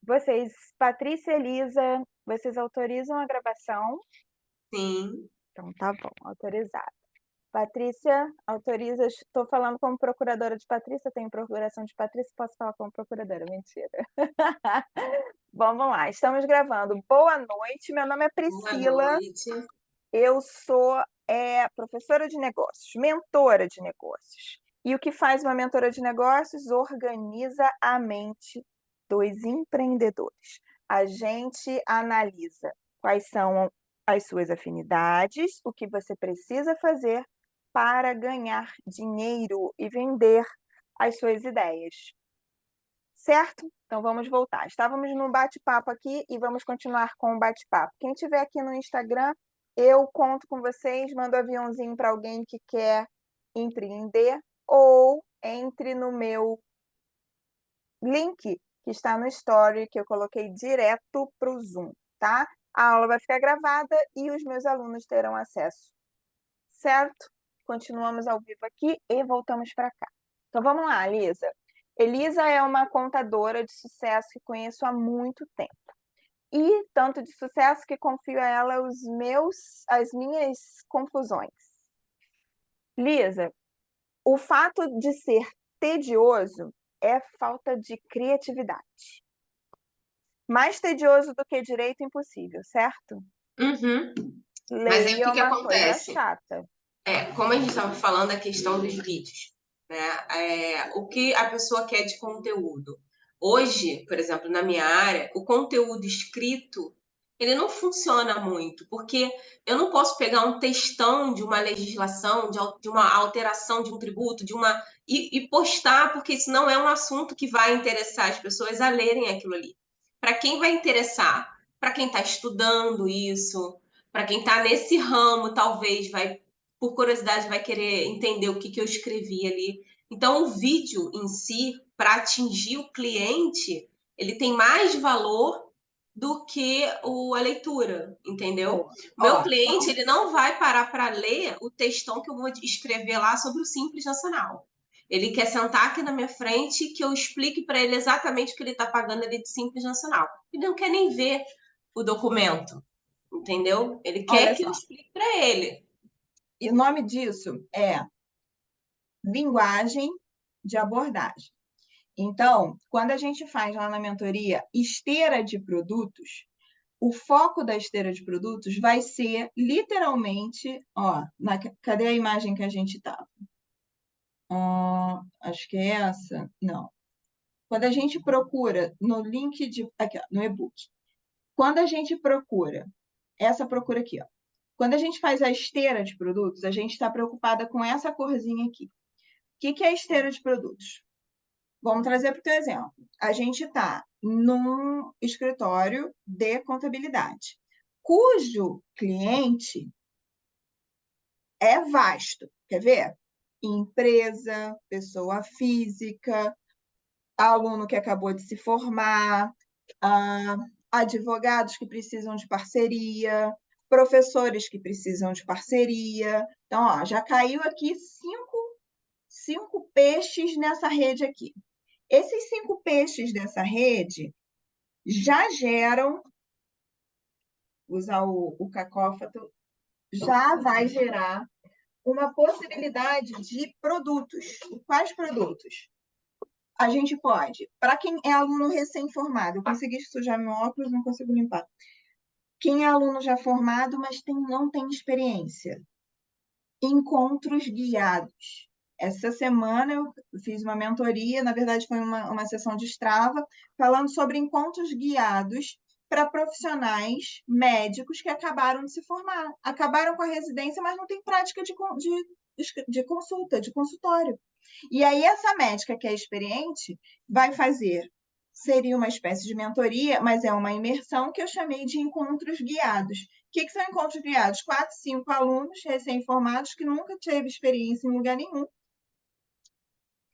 Vocês, Patrícia e Elisa, vocês autorizam a gravação? Sim. Então tá bom, autorizado. Patrícia, autoriza. Estou falando como procuradora de Patrícia, tenho procuração de Patrícia, posso falar como procuradora, mentira. Bom, vamos lá, estamos gravando. Boa noite, meu nome é Boa Priscila, noite. eu sou professora de negócios, mentora de negócios. E o que faz uma mentora de negócios? Organiza a mente dos empreendedores. A gente analisa quais são as suas afinidades, o que você precisa fazer para ganhar dinheiro e vender as suas ideias. Certo? Então vamos voltar. Estávamos no bate-papo aqui e vamos continuar com o bate-papo. Quem estiver aqui no Instagram, eu conto com vocês, mando aviãozinho para alguém que quer empreender ou entre no meu link que está no story, que eu coloquei direto para o Zoom, tá? A aula vai ficar gravada e os meus alunos terão acesso, certo? Continuamos ao vivo aqui e voltamos para cá. Então vamos lá, Lisa. Elisa é uma contadora de sucesso que conheço há muito tempo. E tanto de sucesso que confio a ela as minhas confusões. Lisa, o fato de ser tedioso é falta de criatividade. Mais tedioso do que direito, impossível, certo? Uhum. Mas aí Lei o é que que uma coisa acontece? chata. Como a gente estava falando, a questão dos vídeos, né? O que a pessoa quer de conteúdo. Hoje, por exemplo, na minha área, o conteúdo escrito, ele não funciona muito, porque eu não posso pegar um textão de uma legislação, de uma alteração de um tributo, e postar, porque isso não é um assunto que vai interessar as pessoas a lerem aquilo ali. Para quem vai interessar? Para quem está estudando isso, para quem está nesse ramo, talvez vai, por curiosidade, vai querer entender o que, que eu escrevi ali. Então, o vídeo em si, para atingir o cliente, ele tem mais valor do que a leitura, entendeu? Boa. O meu Ó, cliente, ele não vai parar para ler o textão que eu vou escrever lá sobre o Simples Nacional. Ele quer sentar aqui na minha frente que eu explique para ele exatamente o que ele está pagando ali de Simples Nacional. Ele não quer nem ver o documento, entendeu? Ele olha quer que eu só. explique para ele. E o nome disso é linguagem de abordagem. Então, quando a gente faz lá na mentoria esteira de produtos, o foco da esteira de produtos vai ser literalmente, ó, cadê a imagem que a gente estava? Acho que é essa. Não. Quando a gente procura no link de. Aqui, ó, no e-book. Quando a gente procura, essa procura aqui, ó. Quando a gente faz a esteira de produtos, a gente está preocupada com essa corzinha aqui. O que é a esteira de produtos? Vamos trazer para o teu exemplo. A gente está num escritório de contabilidade, cujo cliente é vasto. Quer ver? Empresa, pessoa física, aluno que acabou de se formar, advogados que precisam de parceria, professores que precisam de parceria. Então, ó, já caiu aqui cinco peixes nessa rede aqui. Esses 5 peixes dessa rede já geram, usar o cacófato, já vai gerar uma possibilidade de produtos. Quais produtos? A gente pode, para quem é aluno recém-formado, eu consegui sujar meu óculos, não consigo limpar. Quem é aluno já formado, mas não tem experiência. Encontros guiados. Essa semana eu fiz uma mentoria, na verdade foi uma sessão de Strava, falando sobre encontros guiados para profissionais médicos que acabaram de se formar. Acabaram com a residência, mas não tem prática de consulta, de consultório. E aí essa médica que é experiente vai fazer, seria uma espécie de mentoria, mas é uma imersão que eu chamei de encontros guiados. O que são encontros guiados? 4, 5 alunos recém-formados que nunca teve experiência em lugar nenhum.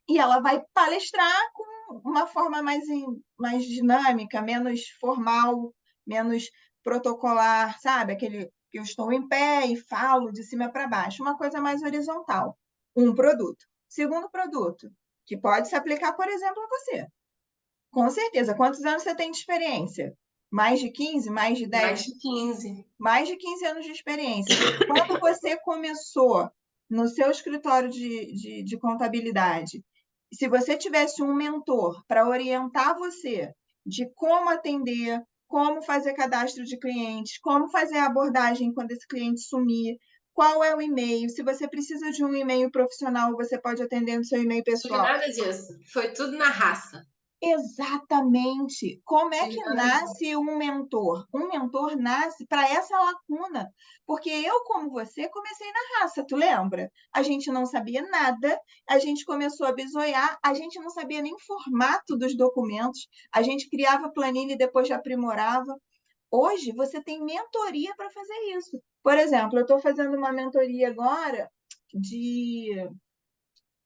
E ela vai palestrar com uma forma mais dinâmica, menos formal, menos protocolar, sabe? Aquele que eu estou em pé e falo de cima para baixo, uma coisa mais horizontal. Um produto. Segundo produto, que pode se aplicar, por exemplo, a você. Com certeza. Quantos anos você tem de experiência? Mais de 15? Mais de 10? Mais de 15. Mais de 15 anos de experiência. Quando você começou no seu escritório de contabilidade, se você tivesse um mentor para orientar você de como atender, como fazer cadastro de clientes, como fazer a abordagem quando esse cliente sumir, qual é o e-mail, se você precisa de um e-mail profissional, você pode atender no seu e-mail Tive pessoal. nada disso. Foi tudo na raça. Exatamente. Como é Tive que nada disso. nasce um mentor? Um mentor nasce para essa lacuna. Porque eu, como você, comecei na raça, tu lembra? A gente não sabia nada, a gente começou a bisoiar, a gente não sabia nem o formato dos documentos, a gente criava planilha e depois já aprimorava. Hoje, você tem mentoria para fazer isso. Por exemplo, eu estou fazendo uma mentoria agora de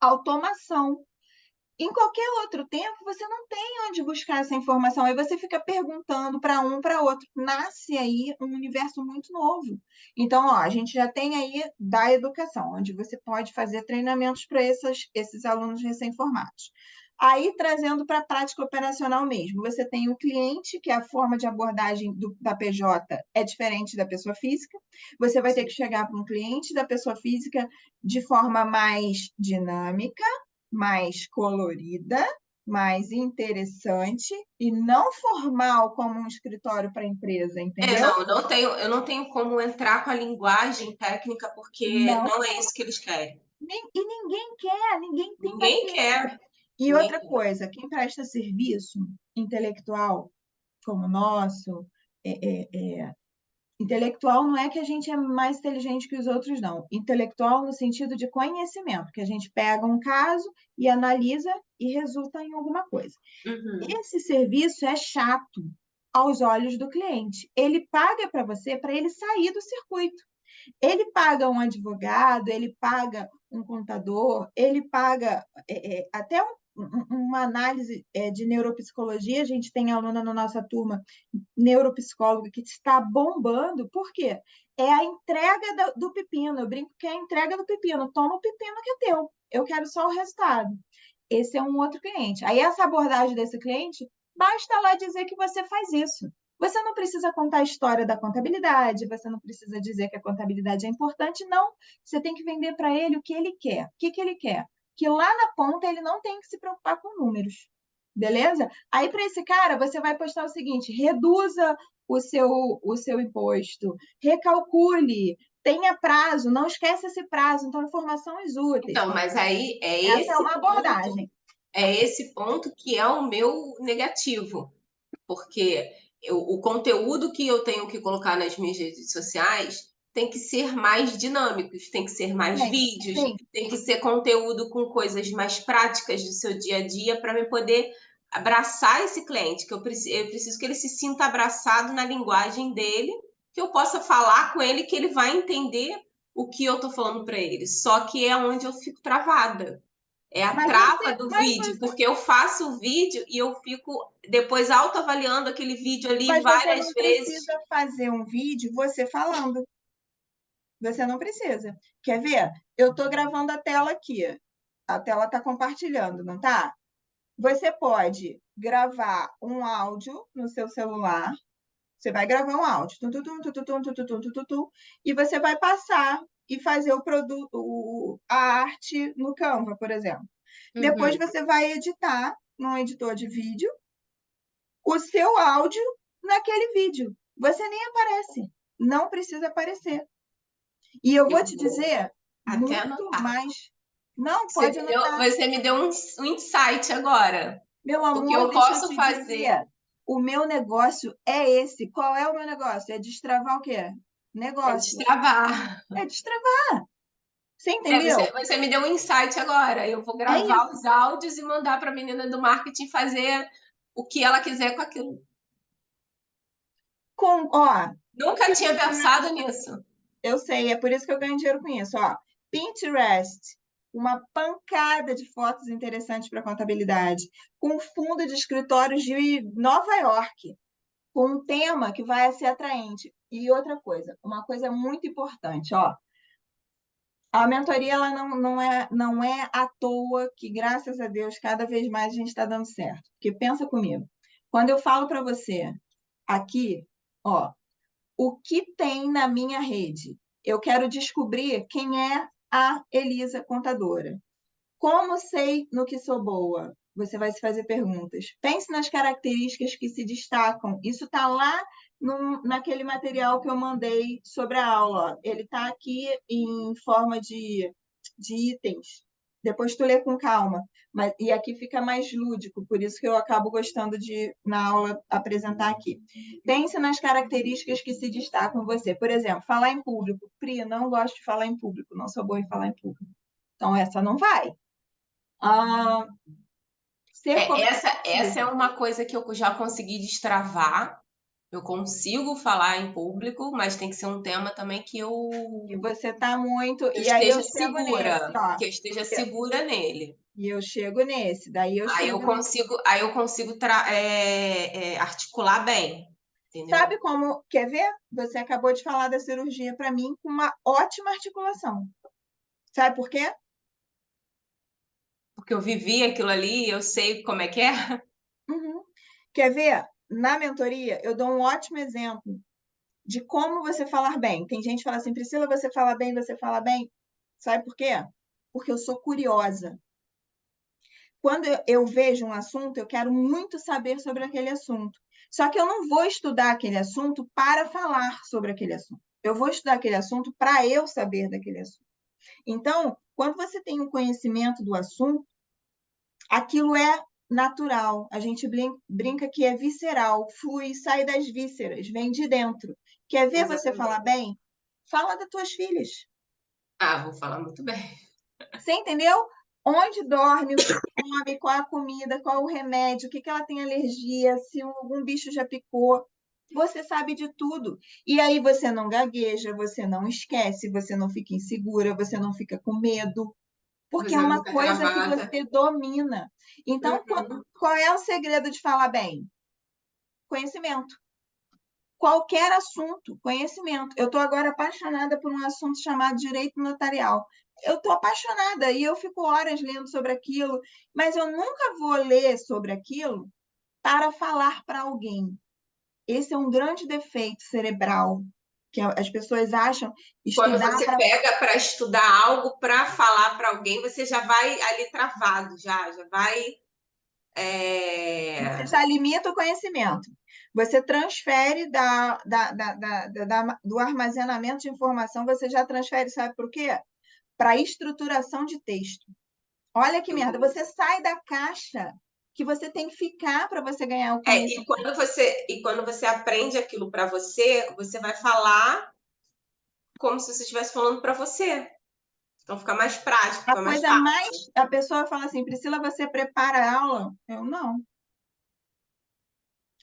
automação. Em qualquer outro tempo, você não tem onde buscar essa informação. Aí você fica perguntando para um, para outro. Nasce aí um universo muito novo. Então, ó, a gente já tem aí da educação, onde você pode fazer treinamentos para esses alunos recém-formados. Aí, trazendo para a prática operacional mesmo, você tem o cliente, que é a forma de abordagem da PJ é diferente da pessoa física. Você vai ter que chegar para um cliente da pessoa física de forma mais dinâmica, mais colorida, mais interessante e não formal como um escritório para empresa, entendeu? Não, eu não tenho como entrar com a linguagem técnica porque Não, não é isso que eles querem. e ninguém quer, ninguém tem Ninguém paciência. quer. E Ninguém outra quer. coisa, quem presta serviço intelectual como o nosso, intelectual não é que a gente é mais inteligente que os outros, não. Intelectual no sentido de conhecimento, que a gente pega um caso e analisa e resulta em alguma coisa. Uhum. Esse serviço é chato aos olhos do cliente. Ele paga para você para ele sair do circuito. Ele paga um advogado, ele paga um contador, ele paga até uma análise de neuropsicologia. A gente tem aluna na nossa turma, neuropsicóloga, que está bombando. Por quê? É a entrega do pepino. Eu brinco que é a entrega do pepino. Toma o pepino que é teu. Eu quero só o resultado. Esse é um outro cliente. Aí, essa abordagem desse cliente, basta lá dizer que você faz isso. Você não precisa contar a história da contabilidade, você não precisa dizer que a contabilidade é importante, não. Você tem que vender para ele o que ele quer. O que, que ele quer? Que lá na ponta ele não tem que se preocupar com números. Beleza? Aí, para esse cara, você vai postar o seguinte: reduza o seu imposto, recalcule, tenha prazo, não esquece esse prazo. Então, informações úteis. Então, mas aí Essa é uma abordagem. é esse ponto que é o meu negativo, porque o conteúdo que eu tenho que colocar nas minhas redes sociais tem que ser mais dinâmicos, tem que ser mais Sim, vídeos, sim. tem que ser conteúdo com coisas mais práticas do seu dia a dia para me poder abraçar esse cliente, que eu preciso que ele se sinta abraçado na linguagem dele, que eu possa falar com ele, que ele vai entender o que eu estou falando para ele. Só que é onde eu fico travada. É a Mas trava você, do mas vídeo, você, porque eu faço o vídeo e eu fico depois autoavaliando aquele vídeo ali mas você várias não vezes. precisa fazer um vídeo você falando. Você não precisa. Quer ver? Eu estou gravando a tela aqui. A tela está compartilhando, não tá? Você pode gravar um áudio no seu celular. Você vai gravar um áudio, tum, tum, tum, tum, tum, tum, tum, tum, tum, tum, tum, e você vai passar e fazer o produto, a arte no Canva, por exemplo. Depois Uhum. você vai editar num editor de vídeo o seu áudio naquele vídeo. Você nem aparece, não precisa aparecer. E eu Eu vou te vou dizer até muito anotar. mais. Não, pode anotar. Você me deu um insight agora, Meu porque amor, eu deixa eu posso te fazer. dizer. O meu negócio é esse. Qual é o meu negócio? É destravar o quê? É Negócio. destravar. É destravar. Você entendeu? Você me deu um insight agora. Eu vou É gravar isso. os áudios e mandar para a menina do marketing fazer o que ela quiser com aquilo. Ó, Nunca tinha pensado nisso. eu sei, é por isso que eu ganho dinheiro com isso. Ó, Pinterest, uma pancada de fotos interessantes para contabilidade, com fundo de escritórios de Nova York, com um tema que vai ser atraente. E outra coisa, uma coisa muito importante, ó, A mentoria ela não é à toa que, graças a Deus, cada vez mais a gente está dando certo. Porque pensa comigo, quando eu falo para você aqui, ó, o que tem na minha rede? Eu quero descobrir quem é a Elisa contadora. Como sei no que sou boa? Você vai se fazer perguntas. Pense nas características que se destacam. Isso está lá naquele material que eu mandei sobre a aula. Ó. Ele está aqui em forma de itens. Depois tu lê com calma. E aqui fica mais lúdico, por isso que eu acabo gostando de, na aula, apresentar aqui. Pense nas características que se destacam em você. Por exemplo, falar em público. Pri, não gosto de falar em público, não sou boa em falar em público. Então, essa não vai. Ah, ser Essa é comunicativo. uma coisa que eu já consegui destravar. Eu consigo falar em público, mas tem que ser um tema também E você está muito. que eu E aí eu esteja chego nesse, segura, ó. que eu esteja segura nele. E eu chego nesse. Daí eu chego nesse. Aí eu consigo articular bem, Sabe entendeu? como? Quer ver? Você acabou de falar da cirurgia para mim com uma ótima articulação. Sabe por quê? Porque eu vivi aquilo ali, eu sei como é que é. Uhum. Quer ver? Na mentoria, eu dou um ótimo exemplo de como você falar bem. Tem gente que fala assim, Priscila, você fala bem, você fala bem. Sabe por quê? Porque eu sou curiosa. Quando eu vejo um assunto, eu quero muito saber sobre aquele assunto. Só que eu não vou estudar aquele assunto para falar sobre aquele assunto. Eu vou estudar aquele assunto para eu saber daquele assunto. Então, quando você tem um conhecimento do assunto, aquilo é natural. A gente brinca que é visceral, flui, sai das vísceras, vem de dentro. Quer ver você falar Exatamente. bem? Fala das tuas filhas. Ah, vou falar muito bem. Você entendeu? Onde dorme, o que come, qual a comida, qual o remédio, o que ela tem alergia, se algum bicho já picou. Você sabe de tudo. E aí você não gagueja, você não esquece, você não fica insegura, você não fica com medo, porque é Você não uma fica coisa que travada. você domina. Então, Uhum. qual é o segredo de falar bem? Conhecimento. Qualquer assunto, conhecimento. Eu estou agora apaixonada por um assunto chamado direito notarial. Eu estou apaixonada e eu fico horas lendo sobre aquilo, mas eu nunca vou ler sobre aquilo para falar para alguém. Esse é um grande defeito cerebral que as pessoas acham Quando estudar você para. pega para estudar algo para falar para alguém, você já vai ali travado, já vai. Você é, já limita o conhecimento. Você transfere do armazenamento de informação, você já transfere, sabe por quê? Para a estruturação de texto. Olha que merda, eu- você sai da caixa que você tem que ficar para você ganhar o conhecimento. e quando você aprende aquilo para você, você vai falar como se você estivesse falando para você. Então fica mais prático, A fica mais coisa mais. fácil. A pessoa fala assim, Priscila, você prepara a aula? Eu não.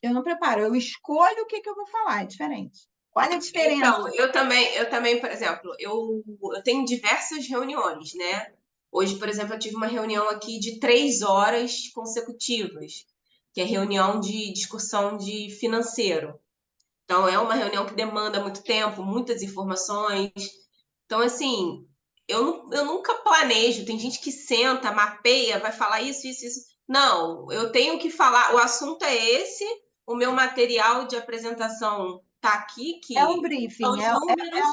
Eu não preparo, eu escolho o que eu vou falar, é diferente. Olha a Então, diferença. eu também, por exemplo, eu tenho diversas reuniões, né? Hoje, por exemplo, eu tive uma reunião aqui de 3 horas consecutivas, que é reunião de discussão de financeiro. Então, é uma reunião que demanda muito tempo, muitas informações. Então, assim, eu nunca planejo. Tem gente que senta, mapeia, vai falar isso, isso, isso. Não, eu tenho que falar. O assunto é esse, o meu material de apresentação tá aqui, É um que são briefing, os números.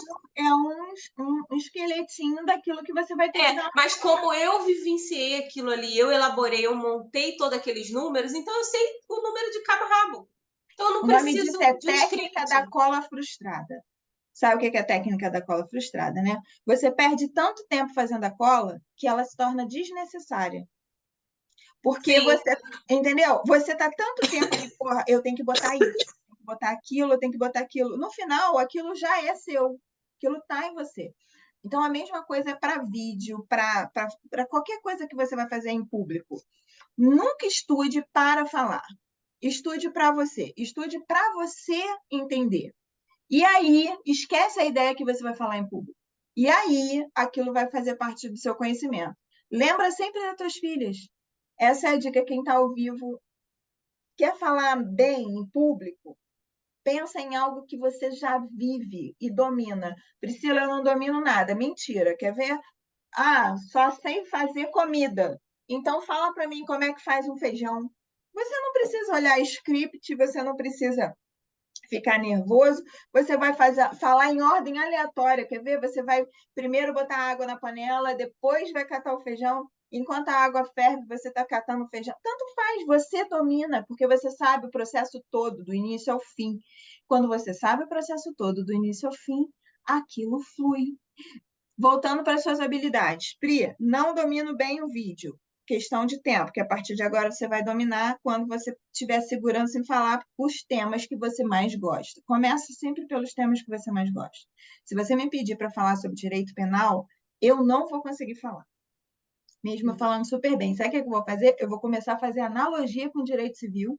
um esqueletinho daquilo que você vai ter que dar. Mas como eu vivenciei aquilo ali, eu elaborei, eu montei todos aqueles números, então eu sei o número de cabo a rabo. Então eu não O nome disso preciso é de um técnica da script. cola frustrada. Sabe o que é a técnica da cola frustrada, né? Você perde tanto tempo fazendo a cola que ela se torna desnecessária. Porque Sim, você, entendeu? Você tá tanto tempo ali, porra, eu tenho que botar isso, eu tenho que botar aquilo, eu tenho que botar aquilo. No final, aquilo já é seu, aquilo tá em você. Então, a mesma coisa é para vídeo, para qualquer coisa que você vai fazer em público. Nunca estude para falar. Estude para você. Estude para você entender. E aí, esquece a ideia que você vai falar em público. E aí, aquilo vai fazer parte do seu conhecimento. Lembra sempre das tuas filhas. Essa é a dica. Quem está ao vivo quer falar bem em público, pensa em algo que você já vive e domina. Priscila, eu não domino nada. Mentira, quer ver? Ah, só sei fazer comida. Então fala para mim como é que faz um feijão. Você não precisa olhar script, você não precisa ficar nervoso, você vai falar em ordem aleatória, quer ver? Você vai primeiro botar água na panela, depois vai catar o feijão. Enquanto a água ferve, você está catando o feijão. Tanto faz, você domina, porque você sabe o processo todo, do início ao fim. Quando você sabe o processo todo, do início ao fim, aquilo flui. Voltando para as suas habilidades. Pri, não domino bem o vídeo. Questão de tempo, que a partir de agora você vai dominar quando você tiver segurança em falar os temas que você mais gosta. Começa sempre pelos temas que você mais gosta. Se você me pedir para falar sobre direito penal, eu não vou conseguir falar. Mesmo falando super bem. Sabe o que eu vou fazer? Eu vou começar a fazer analogia com o direito civil.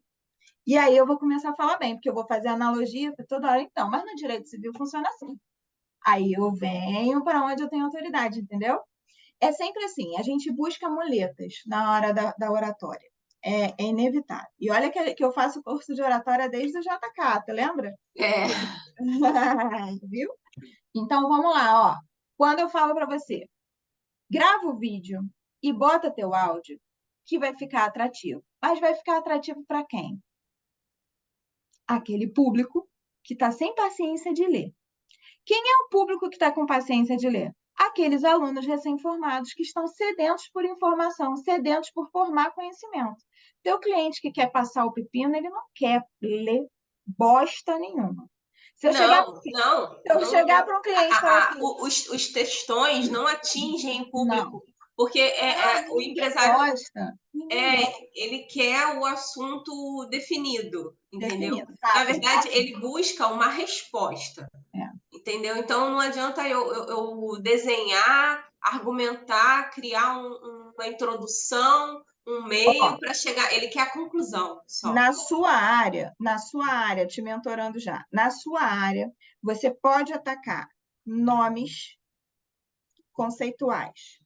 E aí eu vou começar a falar bem, porque eu vou fazer analogia toda hora. Então, mas no direito civil funciona assim. Aí eu venho para onde eu tenho autoridade, entendeu? É sempre assim, a gente busca muletas na hora da oratória. É inevitável. E olha que eu faço curso de oratória desde o JK, tu lembra? É. Viu? Então vamos lá, ó. Quando eu falo para você, grava o vídeo e bota teu áudio, que vai ficar atrativo. Mas vai ficar atrativo para quem? Aquele público que está sem paciência de ler. Quem é o público que está com paciência de ler? Aqueles alunos recém-formados que estão sedentos por informação, sedentos por formar conhecimento. Teu cliente que quer passar o pepino, ele não quer ler bosta nenhuma. Se eu chegar, Não, não, se eu não. chegar para um cliente e falar assim, Os textões não atingem o não, público, porque o ninguém empresário gosta, ninguém gosta ele quer o assunto definido, entendeu? definido, Na rápido. verdade, ele busca uma resposta. É. Entendeu? Então não adianta eu desenhar, argumentar, criar uma introdução, um Ó, meio para chegar. Ele quer a conclusão só. na sua área, te mentorando já, na sua área, você pode atacar nomes conceituais.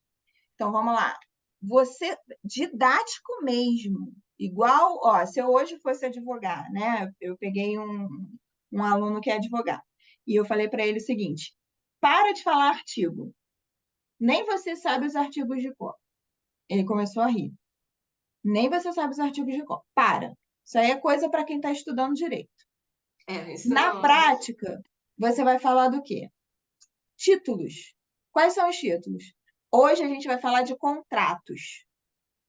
Então, vamos lá. Você, didático mesmo, igual, ó, se eu hoje fosse advogar, né? Eu peguei um aluno que é advogado, e eu falei para ele o seguinte: para de falar artigo. Nem você sabe os artigos de cor. Ele começou a rir. Nem você sabe os artigos de cor. Para. Isso aí é coisa para quem está estudando direito. Isso Na não. prática, você vai falar do quê? Títulos. Quais são os títulos? Hoje a gente vai falar de contratos.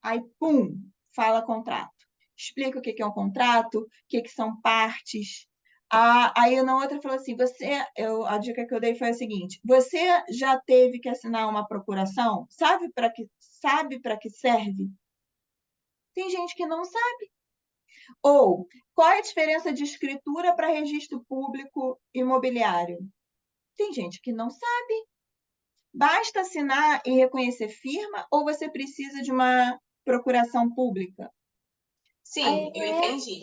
Aí, pum, fala contrato. Explica o que é um contrato, o que são partes. Aí na outra falou assim: a dica que eu dei foi a seguinte: você já teve que assinar uma procuração? Sabe para que serve? Tem gente que não sabe. Ou qual é a diferença de escritura para registro público imobiliário? Tem gente que não sabe. Basta assinar e reconhecer firma ou você precisa de uma procuração pública? Sim, eu É, entendi.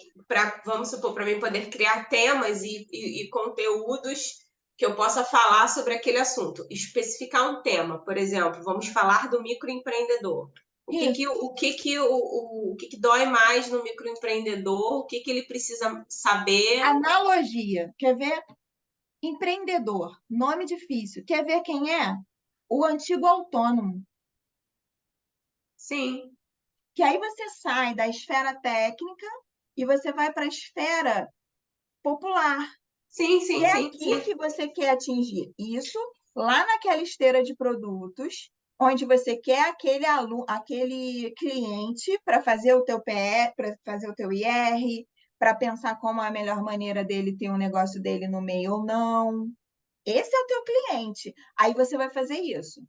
Vamos supor, para mim poder criar temas e conteúdos que eu possa falar sobre aquele assunto, especificar um tema, por exemplo, vamos falar do microempreendedor. isso. O que dói mais no microempreendedor? O que ele precisa saber? Analogia. Quer ver? Empreendedor. Nome difícil. Quer ver quem é? O antigo autônomo. Sim, Que aí você sai da esfera técnica e você vai para a esfera popular. sim, E sim, é sim, aqui sim. que você quer atingir isso, lá naquela esteira de produtos, onde você quer aquele cliente para fazer o teu PE, para fazer o teu IR, para pensar como é a melhor maneira dele ter um negócio dele no meio ou não. Esse é o teu cliente. Aí você vai fazer isso.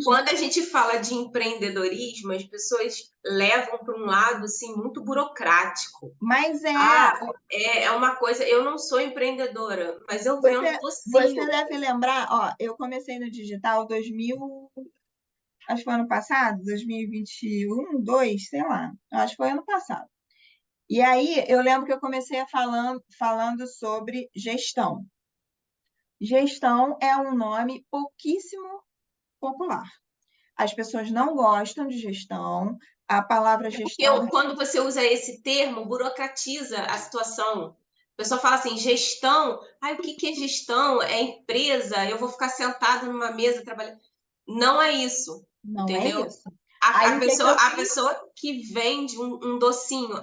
Quando a gente fala de empreendedorismo, as pessoas levam para um lado assim muito burocrático. Mas É uma coisa, eu não sou empreendedora, mas eu vendo você docinho. deve lembrar, ó, eu comecei no digital 2000, acho que foi ano passado, 2021, 2, sei lá, acho que foi ano passado. E aí eu lembro que eu comecei falando sobre gestão. Gestão é um nome pouquíssimo popular. As pessoas não gostam de gestão. A palavra É porque gestão quando você usa esse termo, burocratiza a situação. A pessoa fala assim, gestão. Ai, o que que é gestão? É empresa, eu vou ficar sentado numa mesa trabalhando. Não é isso, Não é entendeu? isso. A, Aí a o que que pessoa, eu a fiz? pessoa que vende um docinho,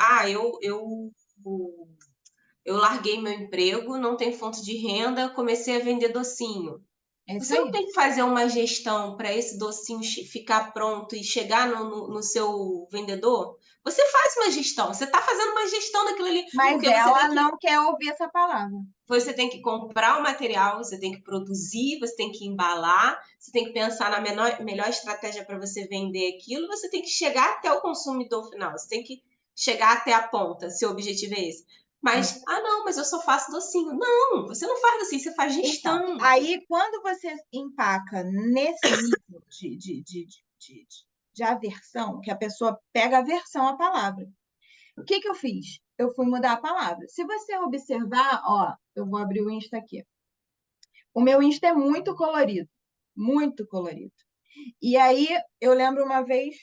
eu larguei meu emprego, não tenho fonte de renda, comecei a vender docinho. É isso Você não aí. tem que fazer uma gestão para esse docinho ficar pronto e chegar no seu vendedor? Você faz uma gestão, você está fazendo uma gestão daquilo ali, Mas porque você tem ela que não quer ouvir essa palavra. você tem que comprar o material, você tem que produzir, você tem que embalar, você tem que pensar na melhor estratégia para você vender aquilo, você tem que chegar até o consumidor final, você tem que chegar até a ponta, se o objetivo é esse. É. Mas, não, mas eu só faço docinho. Não, você não faz docinho, você faz Então, gestão. aí quando você empaca nesse nível de aversão, que a pessoa pega aversão à palavra, o que que eu fiz? Eu fui mudar a palavra. Se você observar, ó, eu vou abrir o Insta aqui. O meu Insta é muito colorido, muito colorido. E aí eu lembro uma vez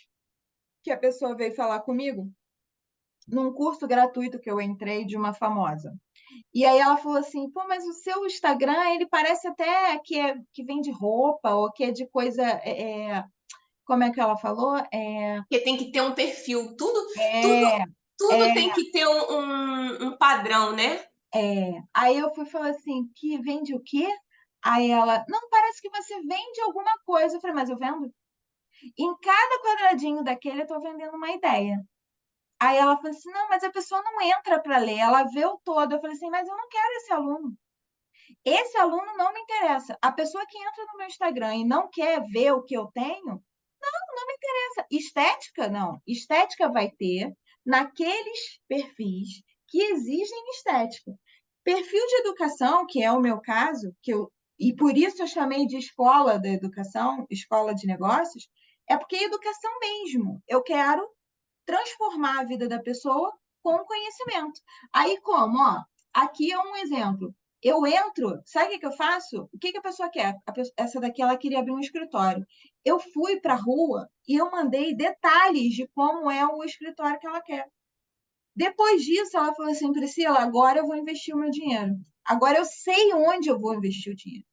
que a pessoa veio falar comigo num curso gratuito que eu entrei de uma famosa. E aí ela falou assim, pô, mas o seu Instagram, ele parece até que vende roupa ou que é de coisa, como é que ela falou? Porque tem que ter um perfil, tudo, É, tudo é, tem que ter um padrão, né? Aí eu fui falar assim, que vende o quê? Aí ela, não, parece que você vende alguma coisa. Eu falei, mas eu vendo? Em cada quadradinho daquele eu tô vendendo uma ideia. Aí ela falou assim, não, mas a pessoa não entra para ler, ela vê o todo. Eu falei assim, mas eu não quero esse aluno. Esse aluno não me interessa. A pessoa que entra no meu Instagram e não quer ver o que eu tenho, não me interessa. Estética, não. Estética vai ter naqueles perfis que exigem estética. Perfil de educação, que é o meu caso, e por isso eu chamei de escola da educação, escola de negócios, é porque é educação mesmo. Eu quero transformar a vida da pessoa com conhecimento. Aí, como? Ó, aqui é um exemplo. Eu entro, sabe o que que eu faço? O que que a pessoa quer? Essa daqui, ela queria abrir um escritório. Eu fui para a rua e eu mandei detalhes de como é o escritório que ela quer. Depois disso, ela falou assim, Priscila, agora eu vou investir o meu dinheiro. Agora eu sei onde eu vou investir o dinheiro.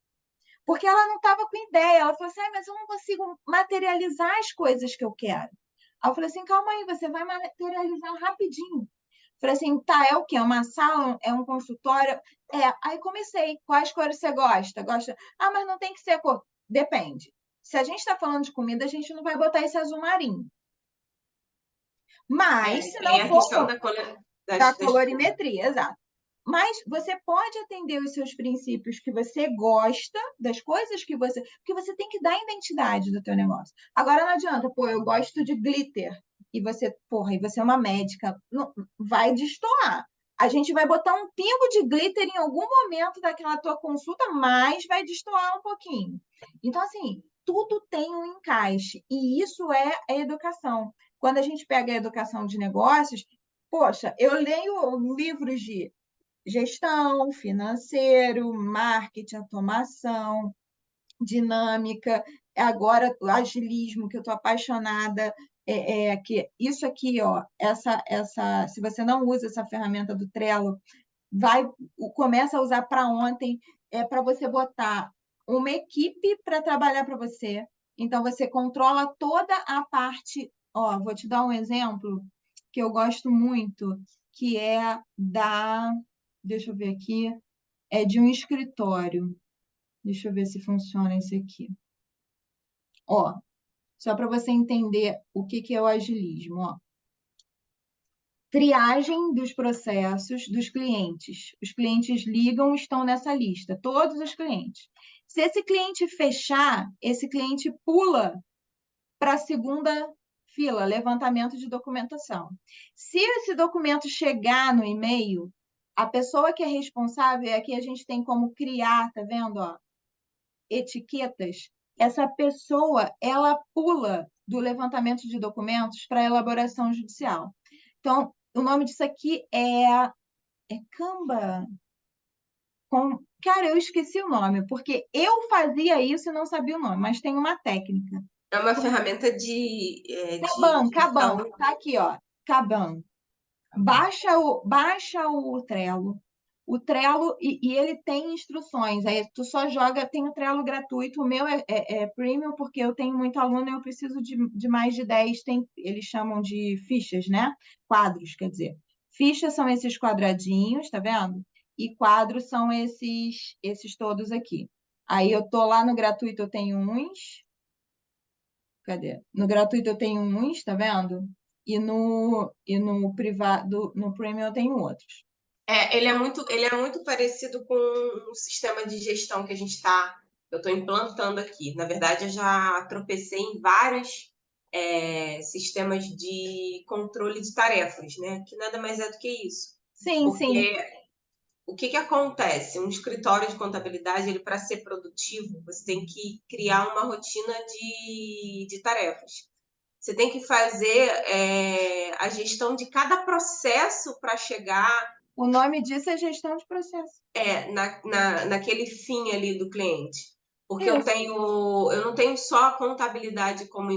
Porque ela não estava com ideia. Ela falou assim, mas eu não consigo materializar as coisas que eu quero. Aí eu falei assim, calma aí, você vai materializar rapidinho. Falei assim, tá, é o quê? É uma sala? É um consultório? Aí comecei. Quais cores você gosta? Gosta? Ah, mas não tem que ser a cor. Depende. Se a gente está falando de comida, a gente não vai botar esse azul marinho. Mas, se Tem não a for questão da das cores. colorimetria, exato. Mas você pode atender os seus princípios que você gosta, das coisas que você. Porque você tem que dar identidade do teu negócio. Agora não adianta, pô, eu gosto de glitter. E você, porra, e você é uma médica. Não, vai destoar. A gente vai botar um pingo de glitter em algum momento daquela tua consulta, mas vai destoar um pouquinho. Então, assim, tudo tem um encaixe. E isso é a educação. Quando a gente pega a educação de negócios, poxa, eu leio livros de gestão, financeiro, marketing, automação, dinâmica, agora o agilismo, que eu estou apaixonada, que isso aqui, ó, se você não usa essa ferramenta do Trello, vai, começa a usar para ontem, é para você botar uma equipe para trabalhar para você. Então, você controla toda a parte. Ó, vou te dar um exemplo que eu gosto muito, que é da. Deixa eu ver aqui. É de um escritório. Deixa eu ver se funciona esse aqui. Ó, só para você entender o que que é o agilismo. Ó. Triagem dos processos dos clientes. Os clientes ligam, estão nessa lista, todos os clientes. Se esse cliente fechar, esse cliente pula para a segunda fila, levantamento de documentação. Se esse documento chegar no e-mail, a pessoa que é responsável, aqui a gente tem como criar, tá vendo? Ó, etiquetas. Essa pessoa, ela pula do levantamento de documentos para a elaboração judicial. Então, o nome disso aqui é Canva. Cara, eu esqueci o nome, porque eu fazia isso e não sabia o nome, mas tem uma técnica. É uma ferramenta de Caban, gestão. tá aqui, ó. Caban. Baixa o Trello, O Trello, e ele tem instruções, aí tu só joga, tem o Trello gratuito, o meu é premium, porque eu tenho muito aluno e eu preciso de mais de 10 eles chamam de fichas, né? Quadros, quer dizer. Fichas são esses quadradinhos, tá vendo? E quadros são esses todos aqui. Aí eu tô lá no gratuito, eu tenho uns. Cadê? No gratuito eu tenho uns, tá vendo? E no privado, no premium eu tenho outros. Ele é muito parecido com o sistema de gestão que eu estou implantando aqui. Na verdade, eu já tropecei em vários sistemas de controle de tarefas, né? Que nada mais é do que isso. Sim, sim. Porque o que que acontece? Um escritório de contabilidade, ele para ser produtivo, você tem que criar uma rotina de tarefas. Você tem que fazer a gestão de cada processo para chegar O nome disso é gestão de processo. naquele fim ali do cliente. Porque Isso. eu não tenho só a contabilidade como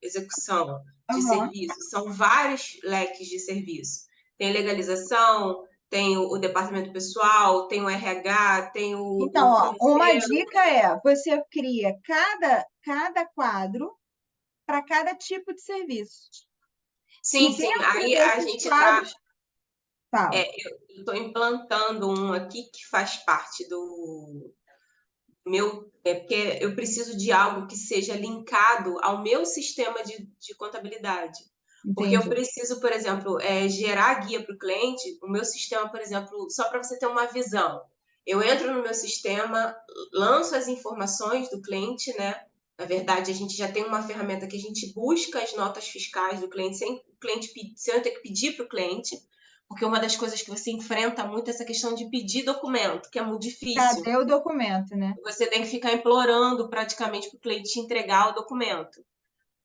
execução de Aham. serviço, são vários leques de serviço. Tem legalização, tem o departamento pessoal, tem o RH, tem Então, o ó, uma financeiro. dica é: você cria cada quadro para cada tipo de serviço. Sim, E sim, dentro aí a desses gente está. quadros, fala. Eu estou implantando um aqui que faz parte do meu, porque eu preciso de algo que seja linkado ao meu sistema de contabilidade. Porque eu Entendi. preciso, por exemplo, gerar guia para o cliente. O meu sistema, por exemplo, só para você ter uma visão. Eu entro no meu sistema, lanço as informações do cliente, né? Na verdade, a gente já tem uma ferramenta que a gente busca as notas fiscais do cliente sem eu ter que pedir para o cliente, porque uma das coisas que você enfrenta muito é essa questão de pedir documento, que é muito difícil. Cadê o documento, né? Você tem que ficar implorando praticamente para o cliente te entregar o documento.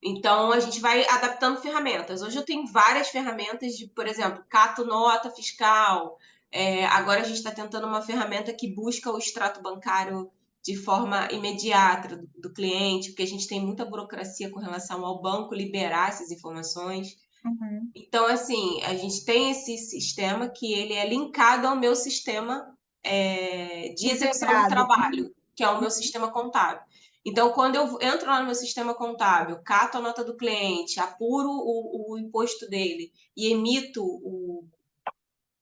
Então, a gente vai adaptando ferramentas. Hoje eu tenho várias ferramentas de, por exemplo, cato nota fiscal. Agora a gente está tentando uma ferramenta que busca o extrato bancário de forma imediata do cliente, porque a gente tem muita burocracia com relação ao banco liberar essas informações. Uhum. Então, assim, a gente tem esse sistema que ele é linkado ao meu sistema de execução do Integrado. trabalho, que é o meu sistema contábil. Então, quando eu entro lá no meu sistema contábil, cato a nota do cliente, apuro o imposto dele e emito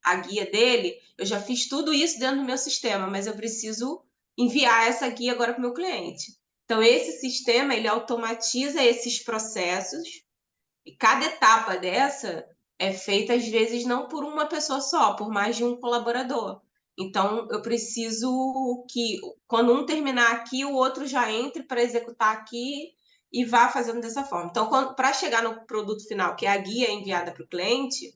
a guia dele, eu já fiz tudo isso dentro do meu sistema, mas eu preciso enviar essa guia agora para o meu cliente. Então, esse sistema, ele automatiza esses processos e cada etapa dessa é feita, às vezes, não por uma pessoa só, por mais de um colaborador. Então, eu preciso que, quando um terminar aqui, o outro já entre para executar aqui e vá fazendo dessa forma. Então, para chegar no produto final, que é a guia enviada para o cliente,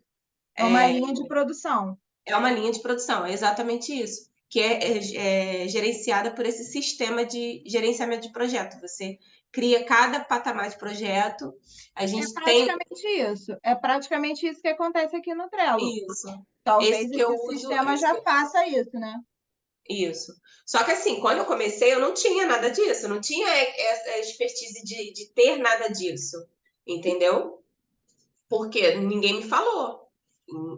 É uma linha de produção. é uma linha de produção, é exatamente isso, que é gerenciada por esse sistema de gerenciamento de projeto. Você cria cada patamar de projeto, a É gente tem praticamente isso. É praticamente isso que acontece aqui no Trello. isso. Talvez Esse que eu esse uso, sistema já faça isso, né? isso. Só que assim, quando eu comecei, eu não tinha nada disso, eu não tinha essa expertise de ter nada disso, entendeu? Porque ninguém me falou.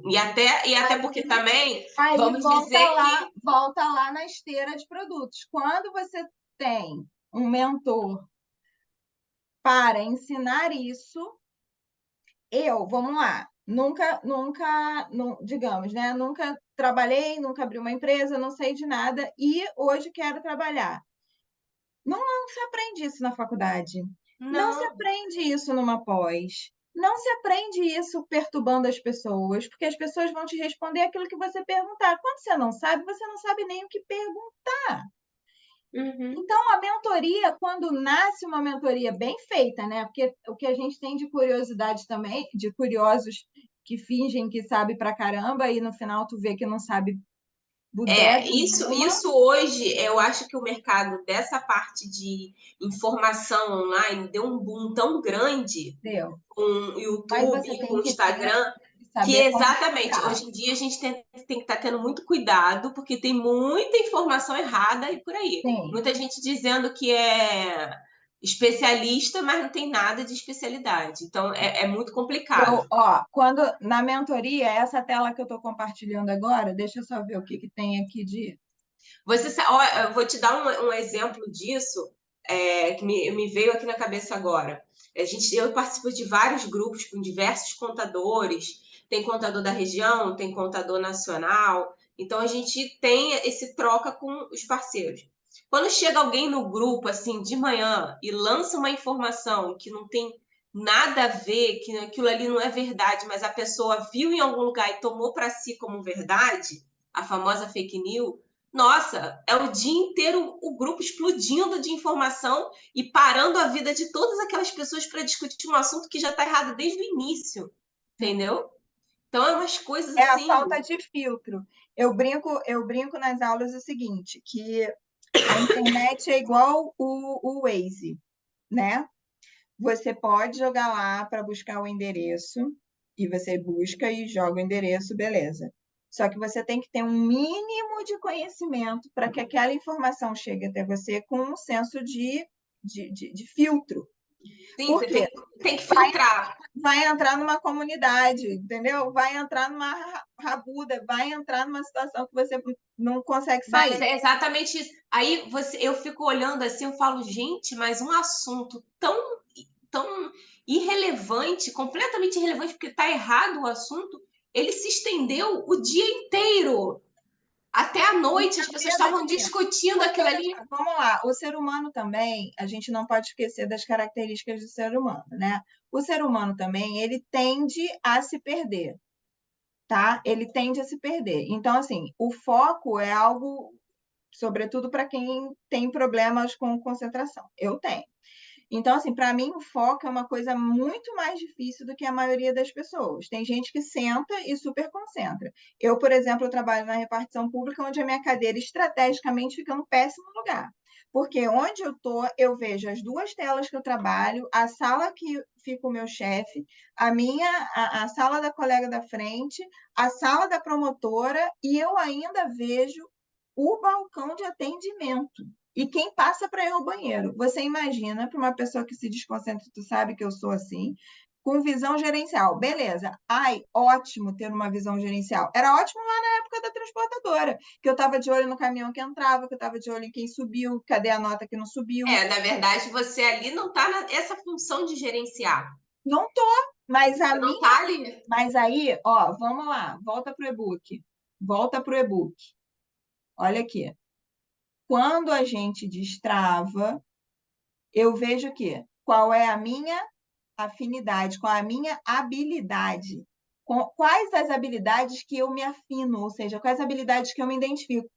E até porque também, Aí vamos dizer que volta lá na esteira de produtos. Quando você tem um mentor para ensinar isso, vamos lá, digamos, né? Nunca trabalhei, nunca abri uma empresa, não sei de nada e hoje quero trabalhar. Não se aprende isso na faculdade. Não se não. aprende isso numa pós. Não se aprende isso perturbando as pessoas, porque as pessoas vão te responder aquilo que você perguntar. Quando você não sabe nem o que perguntar. Uhum. Então, a mentoria, quando nasce uma mentoria bem feita, né? Porque o que a gente tem de curiosidade também, de curiosos que fingem que sabe pra caramba e no final tu vê que não sabe bodega nenhuma. Isso hoje, eu acho que o mercado dessa parte de informação online deu um boom tão grande Deu. com o Mas YouTube você e com tem o que ter Instagram, e que saber exatamente, comunicar. hoje em dia a gente tem que estar tendo muito cuidado, porque tem muita informação errada e por aí. Sim. Muita gente dizendo que é especialista, mas não tem nada de especialidade. Então, é muito complicado. Quando na mentoria, essa tela que eu estou compartilhando agora, deixa eu só ver o que tem aqui de. Eu vou te dar um exemplo disso, que me veio aqui na cabeça agora. Eu participo de vários grupos com diversos contadores, tem contador da região, tem contador nacional, então a gente tem esse troca com os parceiros. Quando chega alguém no grupo, assim, de manhã, e lança uma informação que não tem nada a ver, que aquilo ali não é verdade, mas a pessoa viu em algum lugar e tomou para si como verdade, a famosa fake news, nossa, é o dia inteiro o grupo explodindo de informação e parando a vida de todas aquelas pessoas para discutir um assunto que já está errado desde o início, entendeu? Então é umas coisas É a assim. falta de filtro. Eu brinco nas aulas o seguinte, que a internet é igual o Waze, né? Você pode jogar lá para buscar o endereço, e você busca e joga o endereço, beleza. Só que você tem que ter um mínimo de conhecimento para que aquela informação chegue até você com um senso de filtro. Sim, Por você quê? tem que filtrar. Vai entrar numa comunidade, entendeu? Vai entrar numa rabuda, vai entrar numa situação que você não consegue Mas sair. é exatamente isso. Aí eu fico olhando assim, eu falo, gente, mas um assunto tão irrelevante, completamente irrelevante, porque está errado o assunto, ele se estendeu o dia inteiro. Até à noite as pessoas estavam discutindo aquilo ali. Vamos lá, o ser humano também, a gente não pode esquecer das características do ser humano, né? O ser humano também, ele tende a se perder, tá? Ele tende a se perder. Então, assim, o foco é algo, sobretudo para quem tem problemas com concentração. Eu tenho. Então, assim, para mim, o foco é uma coisa muito mais difícil do que a maioria das pessoas. Tem gente que senta e super concentra. Eu, por exemplo, eu trabalho na repartição pública, onde a minha cadeira estrategicamente fica no péssimo lugar. Porque onde eu estou, eu vejo as duas telas que eu trabalho, a sala que fica o meu chefe, a sala da colega da frente, a sala da promotora, e eu ainda vejo o balcão de atendimento. E quem passa para ir ao banheiro? Você imagina, para uma pessoa que se desconcentra, tu sabe que eu sou assim, com visão gerencial. Beleza. Ai, ótimo ter uma visão gerencial. Era ótimo lá na época da transportadora, que eu estava de olho no caminhão que entrava, que eu estava de olho em quem subiu, cadê a nota que não subiu. Na verdade, você ali não está nessa função de gerenciar. Não tô, mas a Você não minha. está ali. Mas aí, ó, vamos lá, volta pro e-book. Volta pro e-book. Olha aqui. Quando a gente destrava, eu vejo que qual é a minha afinidade, qual é a minha habilidade, quais as habilidades que eu me afino, ou seja, quais habilidades que eu me identifico.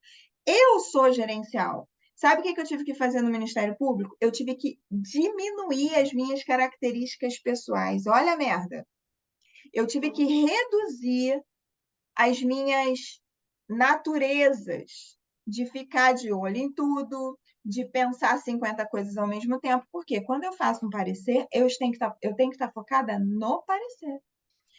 Eu sou gerencial. Sabe o que eu tive que fazer no Ministério Público? Eu tive que diminuir as minhas características pessoais. Olha a merda. Eu tive que reduzir as minhas naturezas de ficar de olho em tudo, de pensar 50 coisas ao mesmo tempo, porque quando eu faço um parecer, eu tenho que estar focada no parecer.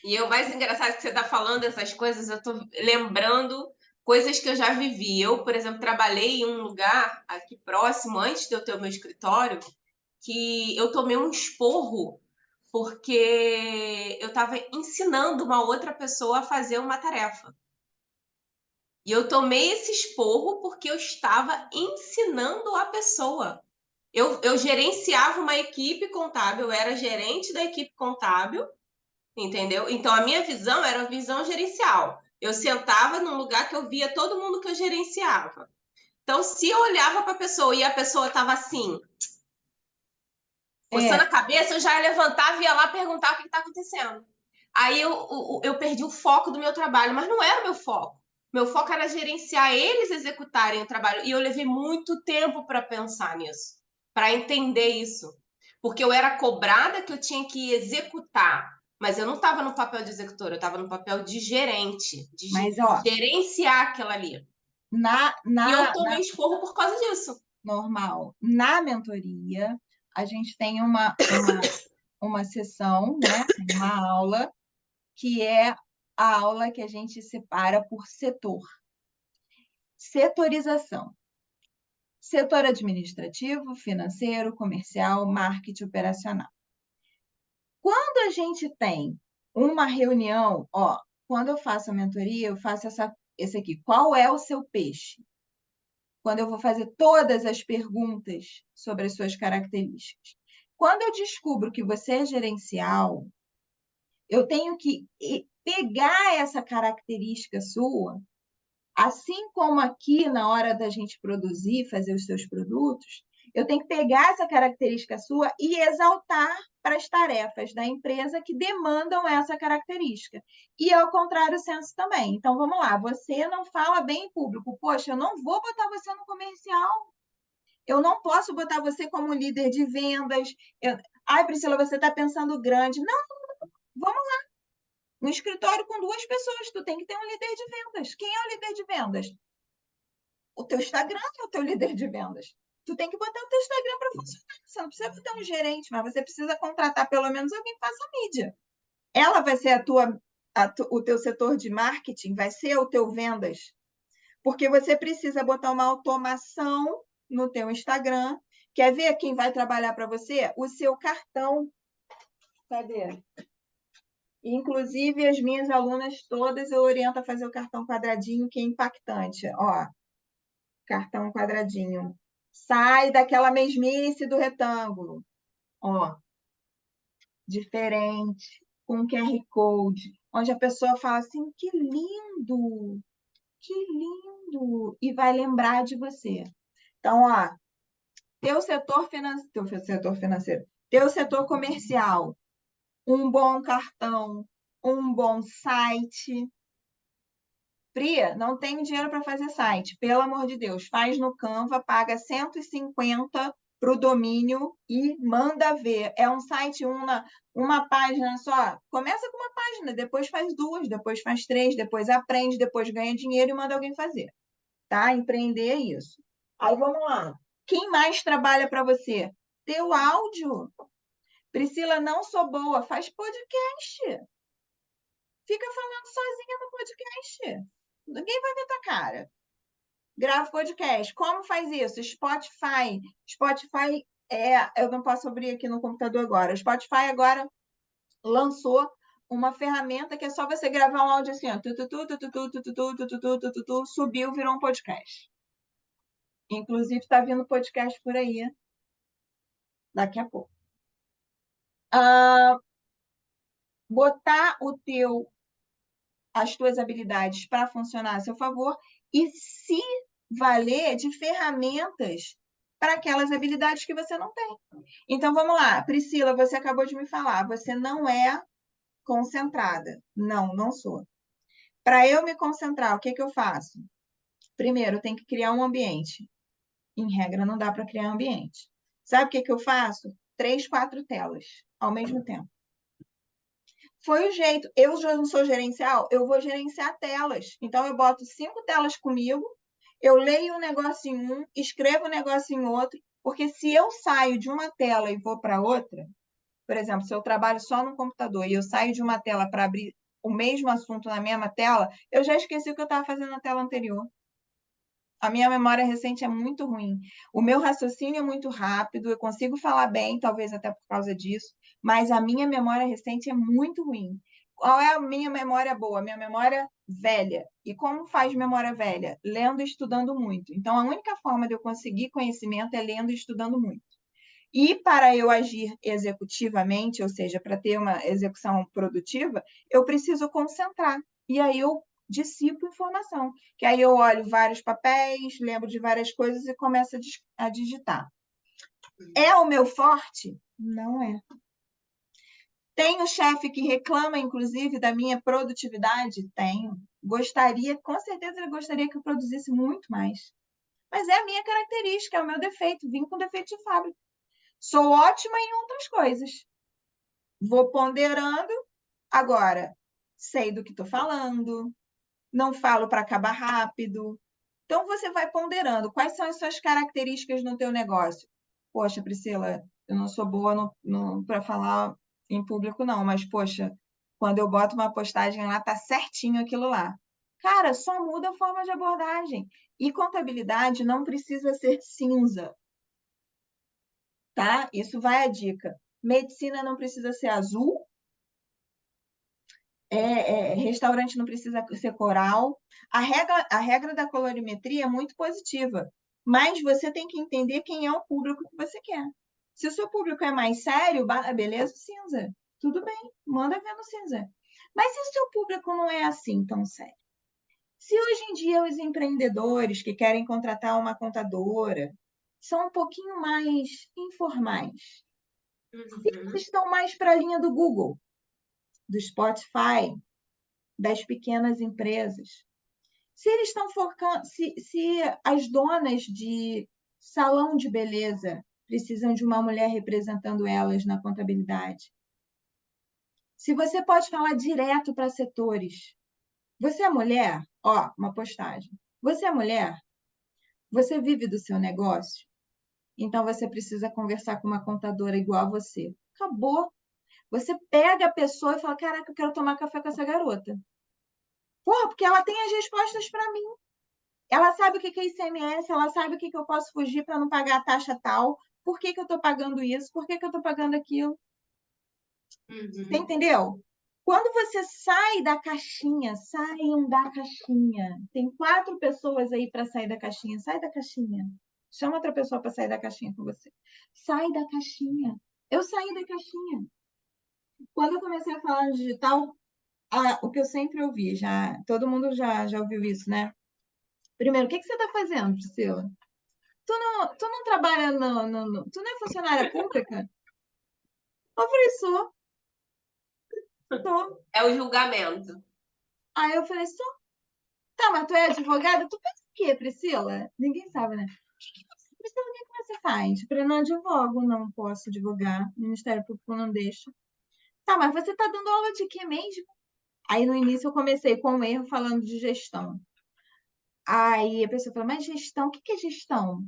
E o mais engraçado que você está falando essas coisas, eu estou lembrando coisas que eu já vivi. Eu, por exemplo, trabalhei em um lugar aqui próximo, antes de eu ter o meu escritório, que eu tomei um esporro porque eu estava ensinando uma outra pessoa a fazer uma tarefa. E eu tomei esse esporro porque eu estava ensinando a pessoa. Eu gerenciava uma equipe contábil, eu era gerente da equipe contábil, entendeu? Então a minha visão era uma visão gerencial. Eu sentava num lugar que eu via todo mundo que eu gerenciava. Então, se eu olhava para a pessoa e a pessoa estava assim, coçando a cabeça, eu já levantava e ia lá perguntar o que está acontecendo. Aí eu perdi o foco do meu trabalho, mas não era o meu foco. Meu foco era gerenciar eles executarem o trabalho. E eu levei muito tempo para pensar nisso, para entender isso. Porque eu era cobrada que eu tinha que executar, mas eu não estava no papel de executor, eu estava no papel de gerente, de Mas, ó, gerenciar aquilo ali. E eu tomei esporro por causa disso. Normal. Na mentoria, a gente tem uma sessão, né? Uma aula, que é a aula que a gente separa por setor. Setorização. Setor administrativo, financeiro, comercial, marketing, operacional. Quando a gente tem uma reunião, ó, quando eu faço a mentoria, eu faço esse aqui. Qual é o seu peixe? Quando eu vou fazer todas as perguntas sobre as suas características. Quando eu descubro que você é gerencial, eu tenho que pegar essa característica sua, assim como aqui na hora da gente produzir, fazer os seus produtos, eu tenho que pegar essa característica sua e exaltar para as tarefas da empresa que demandam essa característica. E ao contrário, o senso também. Então, vamos lá, você não fala bem em público. Poxa, eu não vou botar você no comercial. Eu não posso botar você como líder de vendas. Ai, Priscila, você está pensando grande. Não, vamos lá. No escritório com 2 pessoas, tu tem que ter um líder de vendas. Quem é o líder de vendas? O teu Instagram é o teu líder de vendas. Tu tem que botar o teu Instagram para funcionar. Você não precisa botar um gerente, mas você precisa contratar pelo menos alguém que faça mídia. Ela vai ser o teu setor de marketing, vai ser o teu vendas, porque você precisa botar uma automação no teu Instagram. Quer ver quem vai trabalhar para você? O seu cartão. Cadê? Inclusive, as minhas alunas todas eu oriento a fazer o cartão quadradinho, que é impactante. Ó, cartão quadradinho. Sai daquela mesmice do retângulo. Ó, diferente, com QR Code, onde a pessoa fala assim, que lindo, e vai lembrar de você. Então, ó, teu setor financeiro, teu setor comercial, um bom cartão, um bom site. Pri, não tenho dinheiro para fazer site. Pelo amor de Deus, faz no Canva, paga 150 para o domínio e manda ver. É um site, uma página só. Começa com uma página, depois faz 2, depois faz 3, depois aprende, depois ganha dinheiro e manda alguém fazer. Tá? Empreender é isso. Aí vamos lá. Quem mais trabalha para você? Teu áudio. Priscila, não sou boa, faz podcast. Fica falando sozinha no podcast. Ninguém vai ver tua cara. Grava podcast. Como faz isso? Spotify. Spotify eu não posso abrir aqui no computador agora. O Spotify agora lançou uma ferramenta que é só você gravar um áudio assim, ó, subiu, virou um podcast. Inclusive, está vindo podcast por aí daqui a pouco. Botar as tuas habilidades para funcionar a seu favor e se valer de ferramentas para aquelas habilidades que você não tem. Então, vamos lá. Priscila, você acabou de me falar, você não é concentrada. Não, não sou. Para eu me concentrar, o que eu faço? Primeiro, eu tenho que criar um ambiente. Em regra, não dá para criar um ambiente. Sabe o que eu faço? 3, 4 telas ao mesmo tempo. Foi o jeito. Eu já não sou gerencial, eu vou gerenciar telas. Então, eu boto 5 telas comigo, eu leio um negócio em um, escrevo um negócio em outro, porque se eu saio de uma tela e vou para outra, por exemplo, se eu trabalho só no computador e eu saio de uma tela para abrir o mesmo assunto na mesma tela, eu já esqueci o que eu estava fazendo na tela anterior. A minha memória recente é muito ruim. O meu raciocínio é muito rápido, eu consigo falar bem, talvez até por causa disso, mas a minha memória recente é muito ruim. Qual é a minha memória boa? Minha memória velha. E como faz memória velha? Lendo e estudando muito. Então, a única forma de eu conseguir conhecimento é lendo e estudando muito. E para eu agir executivamente, ou seja, para ter uma execução produtiva, eu preciso concentrar. E aí eu dissipo informação, que aí eu olho vários papéis, lembro de várias coisas e começo a digitar. É o meu forte? Não é. Tenho chefe que reclama, inclusive, da minha produtividade? Tenho. Gostaria, com certeza ele gostaria que eu produzisse muito mais. Mas é a minha característica, é o meu defeito, vim com defeito de fábrica. Sou ótima em outras coisas. Vou ponderando. Agora, sei do que estou falando, não falo para acabar rápido. Então, você vai ponderando. Quais são as suas características no teu negócio? Poxa, Priscila, eu não sou boa para falar em público, não. Mas, poxa, quando eu boto uma postagem lá, tá certinho aquilo lá. Cara, só muda a forma de abordagem. E contabilidade não precisa ser cinza, tá? Isso vai a dica. Medicina não precisa ser azul, restaurante não precisa ser coral. A regra da colorimetria é muito positiva, mas você tem que entender quem é o público que você quer. Se o seu público é mais sério, beleza, cinza. Tudo bem, manda ver no cinza. Mas se o seu público não é assim tão sério? Se hoje em dia os empreendedores que querem contratar uma contadora são um pouquinho mais informais, se eles estão mais para a linha do Google, do Spotify, das pequenas empresas, se eles estão focando, se as donas de salão de beleza precisam de uma mulher representando elas na contabilidade, se você pode falar direto para setores, você é mulher? Ó, uma postagem. Você é mulher? Você vive do seu negócio? Então você precisa conversar com uma contadora igual a você. Acabou. Você pega a pessoa e fala: caraca, eu quero tomar café com essa garota. Porra, porque ela tem as respostas para mim. Ela sabe o que é ICMS, ela sabe o que eu posso fugir para não pagar a taxa tal. Por que eu estou pagando isso? Por que eu estou pagando aquilo? Você entendeu? Quando você sai da caixinha, saiam da caixinha. Tem 4 pessoas aí para sair da caixinha. Sai da caixinha. Chama outra pessoa para sair da caixinha com você. Sai da caixinha. Eu saí da caixinha. Quando eu comecei a falar no digital, o que eu sempre ouvi, todo mundo já ouviu isso, né? Primeiro, o que você está fazendo, Priscila? Tu não trabalha tu não é funcionária pública? Eu falei, sou. É o julgamento. Aí eu falei, sou. Tá, mas tu é advogada? Tu faz o quê, Priscila? Ninguém sabe, né? Priscila, o que você faz? Eu falei, não advogo, não posso advogar. O Ministério Público não deixa. Tá, mas você tá dando aula de quê mesmo? Aí no início eu comecei com um erro falando de gestão. Aí a pessoa falou, mas gestão, o que é gestão?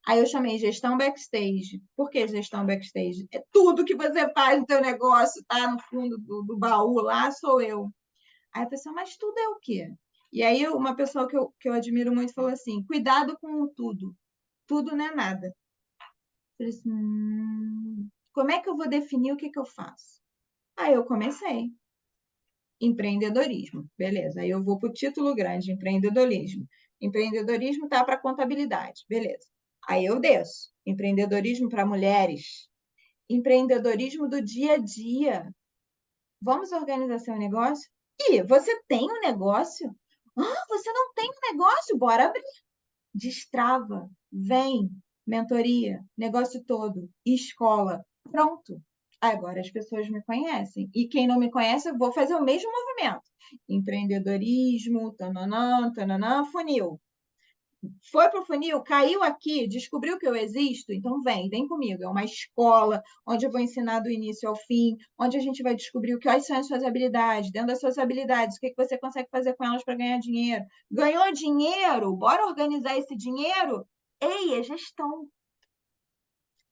Aí eu chamei gestão backstage. Por que gestão backstage? É tudo que você faz no teu negócio, tá no fundo do baú, lá sou eu. Aí a pessoa, mas tudo é o quê? E aí uma pessoa que eu admiro muito falou assim, cuidado com o tudo. Tudo não é nada. Eu falei assim, como é que eu vou definir o que eu faço? Aí eu comecei. Empreendedorismo, beleza. Aí eu vou para o título grande, empreendedorismo. Empreendedorismo tá para contabilidade, beleza. Aí eu desço. Empreendedorismo para mulheres. Empreendedorismo do dia a dia. Vamos organizar seu negócio? E você tem um negócio? Ah, você não tem um negócio? Bora abrir. Destrava, vem, mentoria, negócio todo, escola. Pronto. Agora as pessoas me conhecem. E quem não me conhece, eu vou fazer o mesmo movimento. Empreendedorismo, tananã, tananã, funil. Foi para o funil, caiu aqui, descobriu que eu existo, então vem comigo. É uma escola onde eu vou ensinar do início ao fim, onde a gente vai descobrir quais são as suas habilidades, dentro das suas habilidades, o que você consegue fazer com elas para ganhar dinheiro. Ganhou dinheiro? Bora organizar esse dinheiro? Ei, é gestão.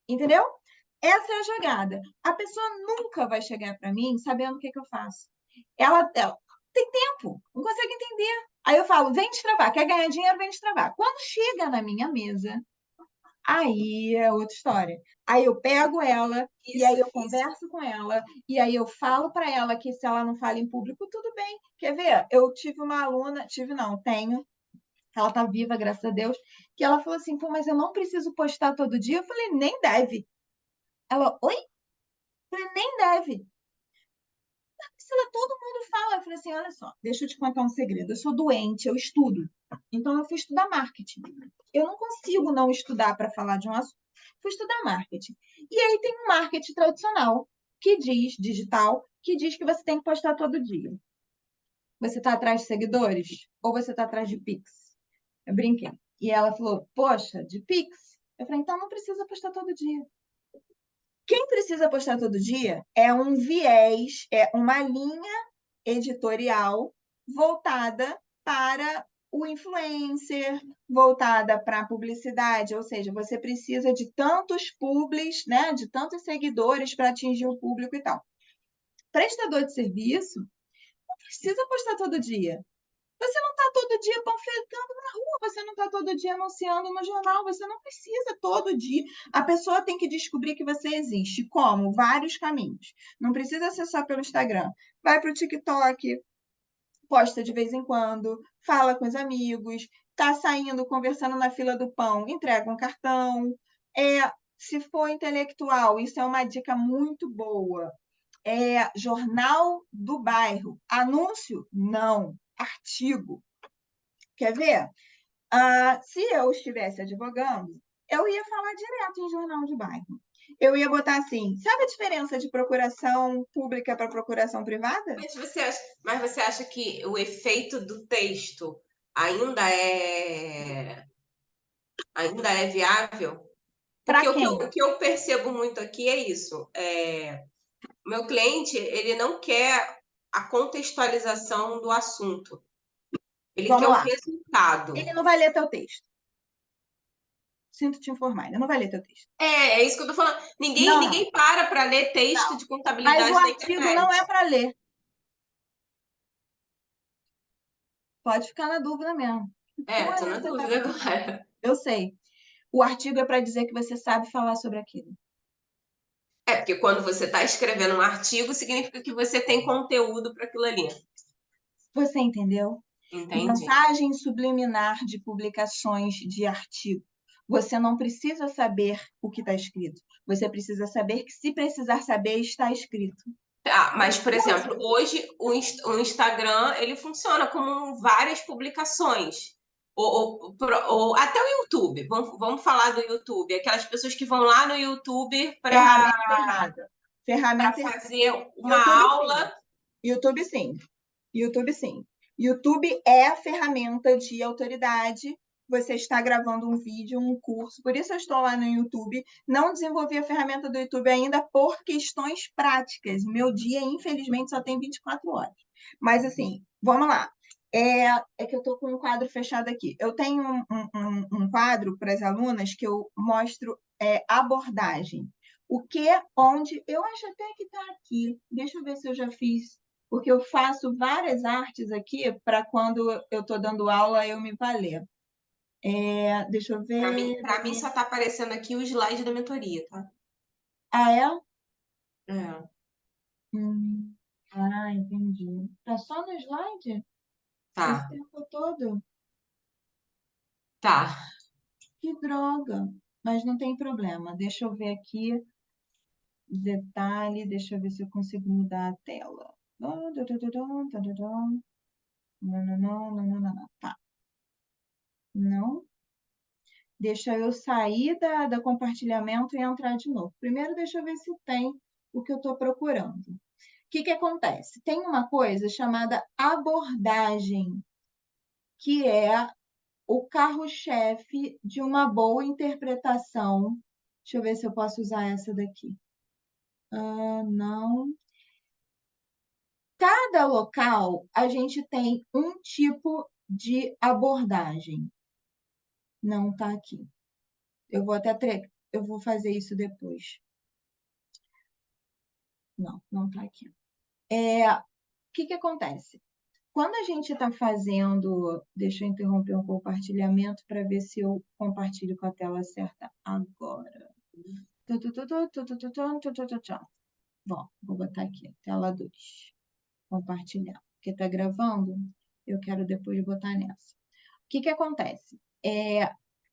Entendeu? Essa é a jogada. A pessoa nunca vai chegar para mim sabendo o que eu faço. Ela tem tempo, não consegue entender. Aí eu falo, vem destravar, quer ganhar dinheiro, vem destravar. Quando chega na minha mesa, aí é outra história. Aí eu pego ela, e aí eu converso com ela, e aí eu falo para ela que se ela não fala em público, tudo bem. Quer ver? Eu tive uma aluna, tenho, ela tá viva, graças a Deus, que ela falou assim, pô, mas eu não preciso postar todo dia. Eu falei, nem deve. Ela, oi? Eu falei, nem deve. Priscila, todo mundo fala. Eu falei assim, olha só, deixa eu te contar um segredo. Eu sou doente, eu estudo. Então, eu fui estudar marketing. Eu não consigo não estudar para falar de um assunto. Fui estudar marketing. E aí tem um marketing tradicional, que diz, digital, que diz que você tem que postar todo dia. Você está atrás de seguidores? Ou você está atrás de Pix? Eu brinquei. E ela falou, poxa, de Pix? Eu falei, então não precisa postar todo dia. Quem precisa postar todo dia é um viés, é uma linha editorial voltada para o influencer, voltada para a publicidade, ou seja, você precisa de tantos publis, né, de tantos seguidores para atingir o público e tal. Prestador de serviço não precisa postar todo dia. Você não está todo dia panfletando na rua, você não está todo dia anunciando no jornal, você não precisa todo dia. A pessoa tem que descobrir que você existe. Como? Vários caminhos. Não precisa ser só pelo Instagram. Vai para o TikTok, posta de vez em quando, fala com os amigos, tá saindo, conversando na fila do pão, entrega um cartão. Se for intelectual, isso é uma dica muito boa. Jornal do bairro. Anúncio? Não. Artigo. Quer ver? Se eu estivesse advogando, eu ia falar direto em jornal de bairro. Eu ia botar assim, sabe a diferença de procuração pública para procuração privada? Mas você acha que o efeito do texto ainda é viável? Para Porque o que eu, quem? o que eu percebo muito aqui é isso. O meu cliente, ele não quer a contextualização do assunto. Ele quer Vamos o lá. resultado. Ele não vai ler teu texto. Sinto te informar, ele não vai ler teu texto. É isso que eu tô falando. Não, Ninguém para ler texto não. de Mas o contabilidade na artigo não é internet. para ler. Pode ficar na dúvida mesmo. Tô Olha, na você tá dúvida agora. Eu sei. O artigo é para dizer que você sabe falar sobre aquilo. Porque quando você está escrevendo um artigo, significa que você tem conteúdo para aquilo ali. Você entendeu? Entendi. Mensagem subliminar de publicações de artigo. Você não precisa saber o que está escrito. Você precisa saber que, se precisar saber, está escrito. Mas, por exemplo, hoje o Instagram ele funciona como várias publicações. Ou até o YouTube. Vamos falar do YouTube. Aquelas pessoas que vão lá no YouTube para Ferramenta errada. Ferramenta errada. fazer uma YouTube, sim. aula. YouTube, sim. YouTube, sim. YouTube é a ferramenta de autoridade. Você está gravando um vídeo, um curso. Por isso eu estou lá no YouTube. Não desenvolvi a ferramenta do YouTube ainda por questões práticas. Meu dia, infelizmente, só tem 24 horas. Mas, assim, vamos lá. Que eu estou com um quadro fechado aqui. Eu tenho um quadro para as alunas que eu mostro abordagem. O que, onde... Eu acho até que está aqui. Deixa eu ver se eu já fiz, porque eu faço várias artes aqui para quando eu estou dando aula eu me valer. Deixa eu ver. Para mim só está aparecendo aqui o slide da mentoria, tá? Ah, é? É. Entendi. Tá só no slide? Esse Tá, tempo todo? tá. Que droga! Mas não tem problema. Deixa eu ver aqui. Detalhe, deixa eu ver se eu consigo mudar a tela. Não, não, não, não, não. Tá. Não. Deixa eu sair da compartilhamento e entrar de novo. Primeiro, deixa eu ver se tem o que eu estou procurando. O que acontece? Tem uma coisa chamada abordagem, que é o carro-chefe de uma boa interpretação. Deixa eu ver se eu posso usar essa daqui. Não. Cada local, a gente tem um tipo de abordagem. Não está aqui. Eu vou fazer isso depois. Não está aqui. O que acontece? Quando a gente está fazendo... Deixa eu interromper um compartilhamento para ver se eu compartilho com a tela certa agora. Bom, vou botar aqui, tela 2. Compartilhar. Porque está gravando, eu quero depois botar nessa. O que acontece?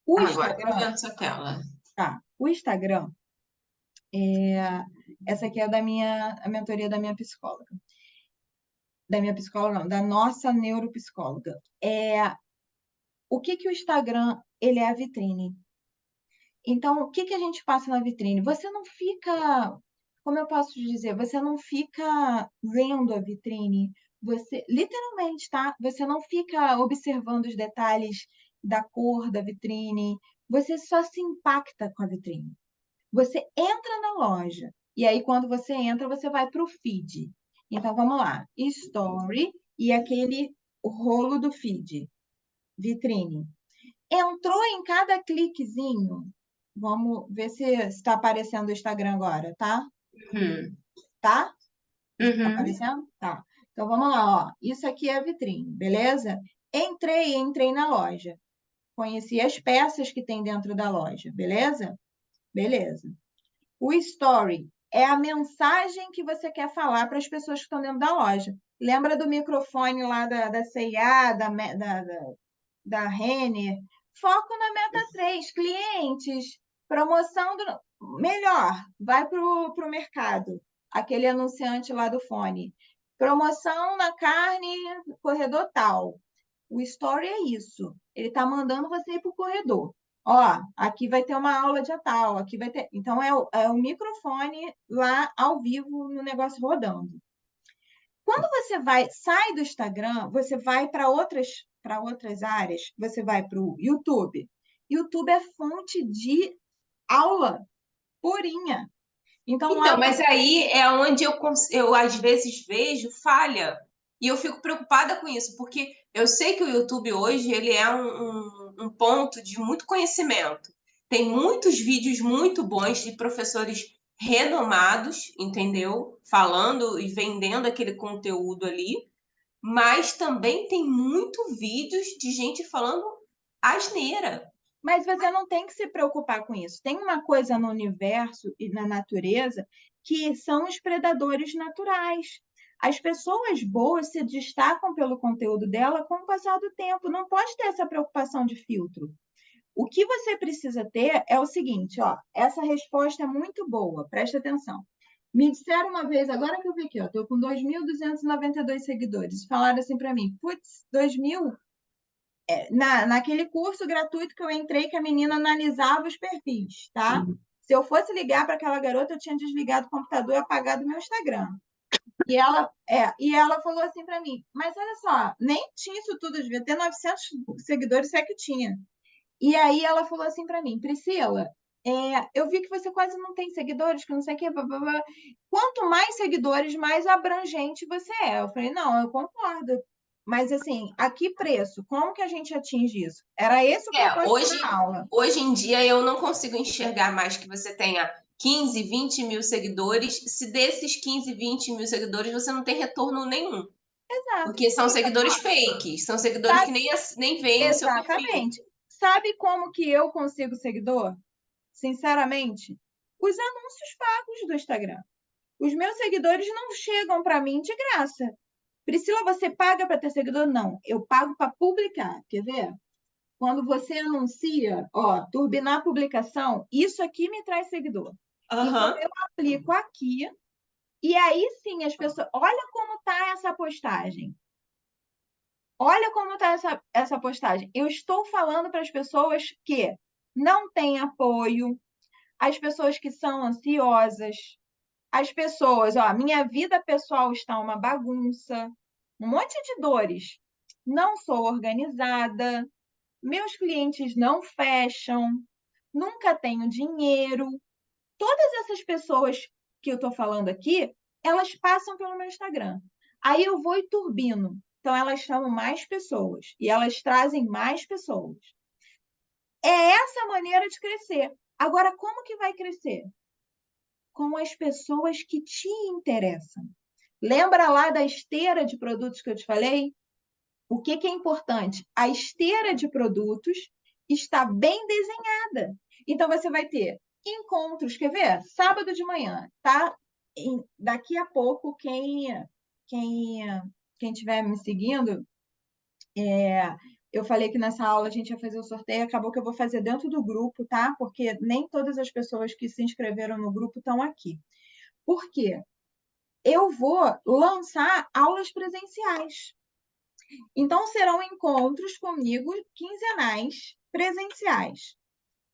O Agora eu tô Instagram... vendo sua tela. Tá, o Instagram... Essa aqui é a mentoria da minha psicóloga. Da minha psicóloga, não, da nossa neuropsicóloga. O que o Instagram, ele é a vitrine. Então, o que a gente passa na vitrine? Você não fica, como eu posso dizer, você não fica vendo a vitrine, você, literalmente, tá? Você não fica observando os detalhes da cor da vitrine, você só se impacta com a vitrine. Você entra na loja, e aí quando você entra, você vai para o feed. Então, vamos lá. Story e aquele rolo do feed. Vitrine. Entrou em cada cliquezinho. Vamos ver se está aparecendo o Instagram agora, tá? Tá? Está aparecendo? Tá. Então, vamos lá, ó. Isso aqui é a vitrine, beleza? Entrei na loja. Conheci as peças que tem dentro da loja, beleza? Beleza. O story é a mensagem que você quer falar para as pessoas que estão dentro da loja. Lembra do microfone lá da C&A, da Renner? Foco na meta 3, clientes, promoção do... Melhor, vai para o mercado, aquele anunciante lá do fone. Promoção na carne, corredor tal. O story é isso. Ele está mandando você ir para o corredor. Ó, aqui vai ter uma aula de tal, aqui vai ter. Então, é o microfone lá ao vivo no negócio rodando. Quando você sai do Instagram, você vai para outras áreas, você vai para o YouTube. YouTube é fonte de aula purinha. Então, lá Mas aí é onde eu às vezes vejo falha e eu fico preocupada com isso, porque eu sei que o YouTube hoje ele é um ponto de muito conhecimento. Tem muitos vídeos muito bons de professores renomados, entendeu? Falando e vendendo aquele conteúdo ali, mas também tem muito vídeos de gente falando asneira. Mas você não tem que se preocupar com isso. Tem uma coisa no universo e na natureza que são os predadores naturais. As pessoas boas se destacam pelo conteúdo dela com o passar do tempo. Não pode ter essa preocupação de filtro. O que você precisa ter é o seguinte, ó, essa resposta é muito boa, presta atenção. Me disseram uma vez, agora que eu vi aqui, ó, estou com 2.292 seguidores, falaram assim para mim, putz, 2.000? Naquele curso gratuito que eu entrei, que a menina analisava os perfis, tá? Se eu fosse ligar para aquela garota, eu tinha desligado o computador e apagado o meu Instagram. E ela falou assim para mim, mas olha só, nem tinha isso tudo, devia ter 900 seguidores, se é que tinha. E aí ela falou assim para mim, Priscila, eu vi que você quase não tem seguidores, que não sei o que, blá, blá, blá. Quanto mais seguidores, mais abrangente você é. Eu falei, não, eu concordo. Mas assim, a que preço? Como que a gente atinge isso? Era esse o propósito da aula. Hoje em dia eu não consigo enxergar mais que você tenha 15, 20 mil seguidores, se desses 15, 20 mil seguidores você não tem retorno nenhum. Exato. Porque são Então, seguidores fakes, são seguidores que sabe, nem veem o seu perfil. exatamente. Sabe como que eu consigo seguidor? Sinceramente, os anúncios pagos do Instagram. Os meus seguidores não chegam para mim de graça. Priscila, você paga para ter seguidor? Não, eu pago para publicar. Quer ver? Quando você anuncia, ó, turbinar publicação, isso aqui me traz seguidor. Então, eu aplico aqui e aí sim as pessoas... Olha como está essa postagem. Olha como está essa postagem. Eu estou falando para as pessoas que não têm apoio, as pessoas que são ansiosas, as pessoas, ó, minha vida pessoal está uma bagunça, um monte de dores. Não sou organizada, meus clientes não fecham, nunca tenho dinheiro. Todas essas pessoas que eu estou falando aqui, elas passam pelo meu Instagram. Aí eu vou e turbino. Então, elas chamam mais pessoas e elas trazem mais pessoas. É essa a maneira de crescer. Agora, como que vai crescer? Com as pessoas que te interessam. Lembra lá da esteira de produtos que eu te falei? O que é importante? A esteira de produtos está bem desenhada. Então, você vai ter encontros, quer ver? Sábado de manhã, tá? Daqui a pouco, quem estiver me seguindo, eu falei que nessa aula a gente ia fazer o sorteio, acabou que eu vou fazer dentro do grupo, tá? Porque nem todas as pessoas que se inscreveram no grupo estão aqui. Por quê? Eu vou lançar aulas presenciais. Então, serão encontros comigo quinzenais, presenciais,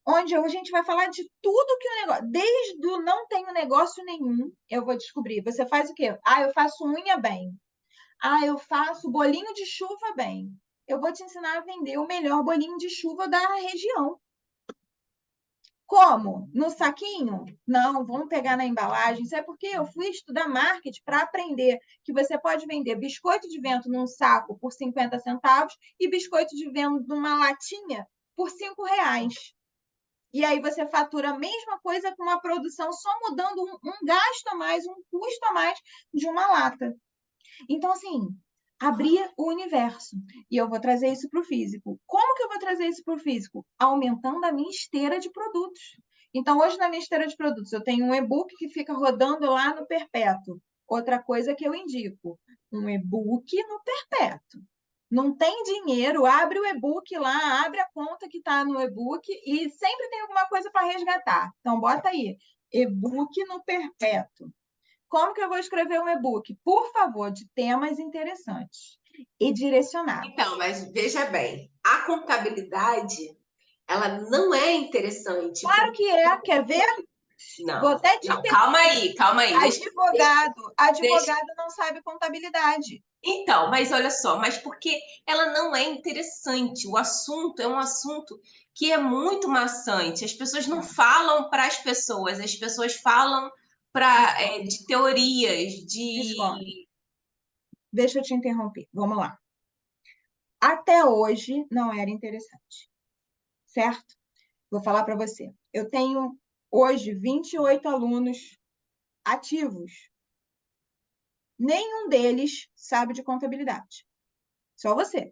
onde a gente vai falar de tudo que o negócio, desde o não tenho negócio nenhum, eu vou descobrir. Você faz o quê? Ah, eu faço unha bem. Ah, eu faço bolinho de chuva bem. Eu vou te ensinar a vender o melhor bolinho de chuva da região. Como? No saquinho? Não, vamos pegar na embalagem. Isso é porque eu fui estudar marketing para aprender que você pode vender biscoito de vento num saco por 50 centavos e biscoito de vento numa latinha por R$ 5. E aí você fatura a mesma coisa com uma produção, só mudando um gasto a mais, um custo a mais de uma lata. Então, assim, abrir o universo. E eu vou trazer isso para o físico. Como que eu vou trazer isso para o físico? Aumentando a minha esteira de produtos. Então, hoje, na minha esteira de produtos, eu tenho um e-book que fica rodando lá no perpétuo. Outra coisa que eu indico, um e-book no perpétuo. Não tem dinheiro, abre o e-book lá, abre a conta que está no e-book e sempre tem alguma coisa para resgatar. Então, bota aí, e-book no perpétuo. Como que eu vou escrever um e-book? Por favor, de temas interessantes e direcionados. Então, mas veja bem, a contabilidade, ela não é interessante. Claro que é, quer ver? Vou Não, até te não, interromper. calma aí. Advogado não sabe contabilidade. Então, mas olha só, mas porque ela não é interessante. O assunto é um assunto que é muito maçante. As pessoas não falam para as pessoas falam de teorias, Discordo. de. Deixa eu te interromper. Vamos lá. Até hoje não era interessante, certo? Vou falar para você. Eu tenho hoje 28 alunos ativos. Nenhum deles sabe de contabilidade. Só você.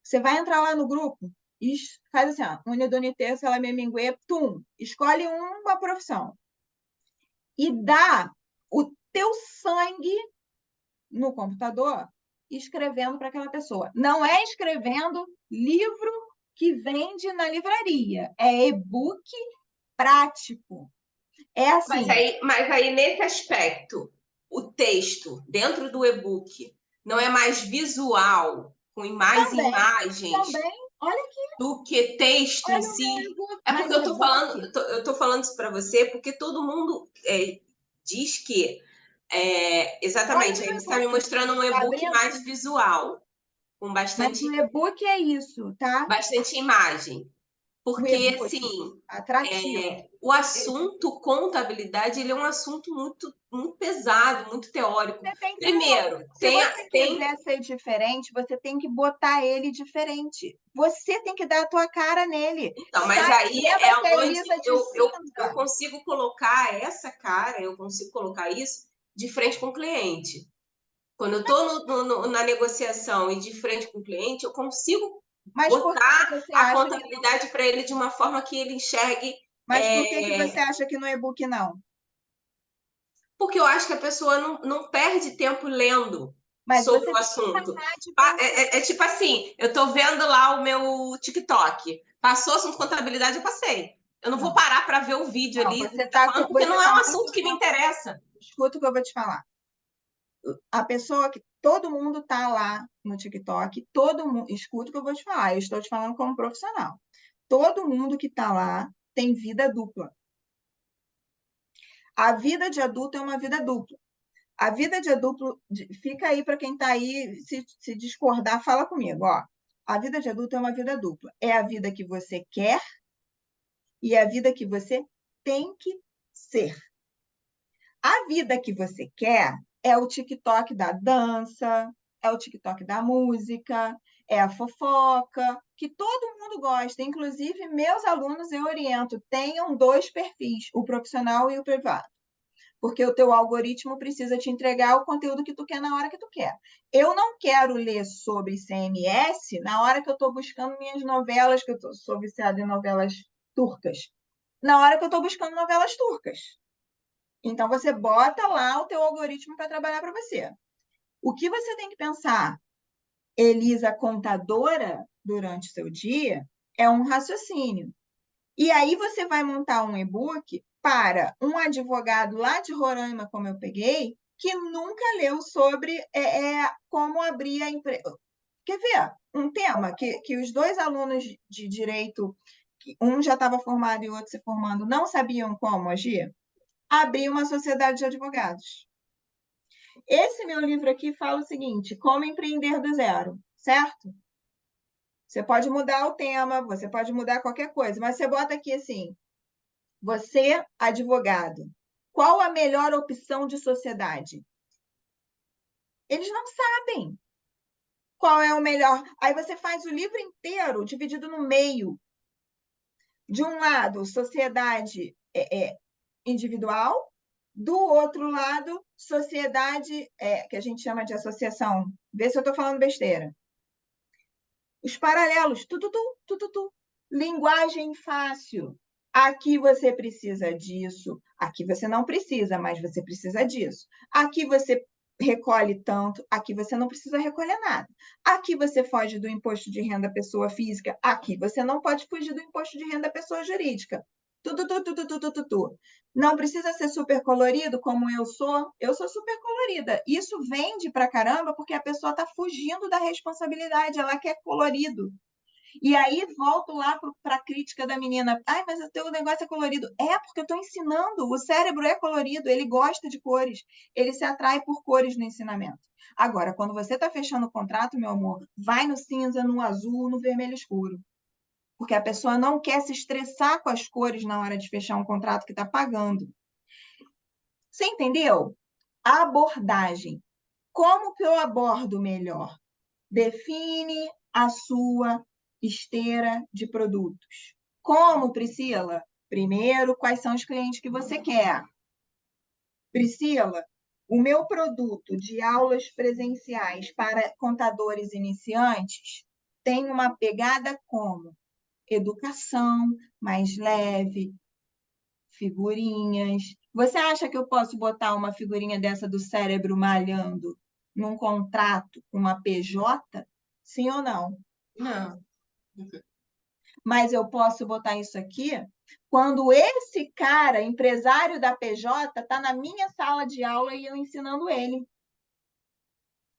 Você vai entrar lá no grupo e faz assim, ó, unidunité, salameminguê, tum, escolhe uma profissão e dá o teu sangue no computador escrevendo para aquela pessoa. Não é escrevendo livro que vende na livraria, é e-book prático. É assim. Mas aí, nesse aspecto, o texto dentro do e-book não é mais visual, com mais imagens, Olha do que texto em olha o meu si. e-book. É Mas porque o e-book, eu tô falando isso para você, porque todo mundo diz que olha exatamente, o aí meu você está me e-book. mostrando um Tá e-book abrindo? mais visual, com Mas o e-book é isso, tá? bastante imagem. O Porque, e-book assim, atrativo. o assunto contabilidade, ele é um assunto muito, muito pesado, muito teórico. Você tem que Primeiro, se você quiser ser diferente, você tem que botar ele diferente. Você tem que dar a tua cara nele. então, mas aí Lembra é que a onde Elisa de eu Sintra? consigo colocar essa cara, eu consigo colocar isso de frente com o cliente. Quando eu estou na negociação e de frente com o cliente, eu consigo Mas por que que botar você a acha que contabilidade para ele de uma forma que ele enxergue. Mas por que você acha que no e-book não? Porque eu acho que a pessoa não perde tempo lendo Mas sobre você o tem que assunto. parar de pensar. É tipo assim, eu tô vendo lá o meu TikTok. Passou assunto contabilidade, eu passei. Eu não vou Não, parar para ver o vídeo não, ali que tá falando, porque não é um assunto que me interessa. Escuta o que eu vou te falar. A pessoa que todo mundo tá lá no TikTok, todo mundo, escuta o que eu vou te falar. Eu estou te falando como profissional. Todo mundo que tá lá tem vida dupla. A vida de adulto é uma vida dupla. A vida de adulto, fica aí para quem está aí, se discordar, fala comigo. Ó. A vida de adulto é uma vida dupla. É a vida que você quer e a vida que você tem que ser. A vida que você quer é o TikTok da dança, é o TikTok da música, é a fofoca, que todo mundo gosta. Inclusive, meus alunos eu oriento, tenham dois perfis, o profissional e o privado. Porque o teu algoritmo precisa te entregar o conteúdo que tu quer na hora que tu quer. Eu não quero ler sobre ICMS na hora que eu estou buscando minhas novelas, que eu sou viciada em novelas turcas. Na hora que eu estou buscando novelas turcas. Então, você bota lá o teu algoritmo para trabalhar para você. O que você tem que pensar, Elisa contadora, durante o seu dia, é um raciocínio. E aí você vai montar um e-book para um advogado lá de Roraima, como eu peguei, que nunca leu sobre como abrir a empresa. Quer ver? Um tema que os dois alunos de direito, um já estava formado e o outro se formando, não sabiam como agir? Abrir uma sociedade de advogados. Esse meu livro aqui fala o seguinte: como empreender do zero, certo? Você pode mudar o tema, você pode mudar qualquer coisa, mas você bota aqui assim: você, advogado, qual a melhor opção de sociedade? Eles não sabem qual é o melhor. Aí você faz o livro inteiro dividido no meio. De um lado, sociedade individual, Do outro lado, sociedade, que a gente chama de associação. Vê se eu estou falando besteira. Os paralelos, tu. Linguagem fácil. Aqui você precisa disso, aqui você não precisa, mas você precisa disso. Aqui você recolhe tanto, aqui você não precisa recolher nada. Aqui você foge do imposto de renda pessoa física, aqui você não pode fugir do imposto de renda pessoa jurídica. Tu. Não precisa ser super colorido como eu sou super colorida. Isso vende pra caramba porque a pessoa está fugindo da responsabilidade, ela quer colorido. E aí volto lá para a crítica da menina. Ai, mas o teu negócio é colorido. É, porque eu estou ensinando. O cérebro é colorido, ele gosta de cores. Ele se atrai por cores no ensinamento. Agora, quando você está fechando o contrato, meu amor, vai no cinza, no azul, no vermelho escuro. Porque a pessoa não quer se estressar com as cores na hora de fechar um contrato que está pagando. Você entendeu? A abordagem. Como que eu abordo melhor? Define a sua esteira de produtos. Como, Priscila? Primeiro, quais são os clientes que você quer? Priscila, o meu produto de aulas presenciais para contadores iniciantes tem uma pegada como educação, mais leve, figurinhas. Você acha que eu posso botar uma figurinha dessa do cérebro malhando num contrato com uma PJ? Sim ou não? Não. Mas eu posso botar isso aqui quando esse cara, empresário da PJ, está na minha sala de aula e eu ensinando ele.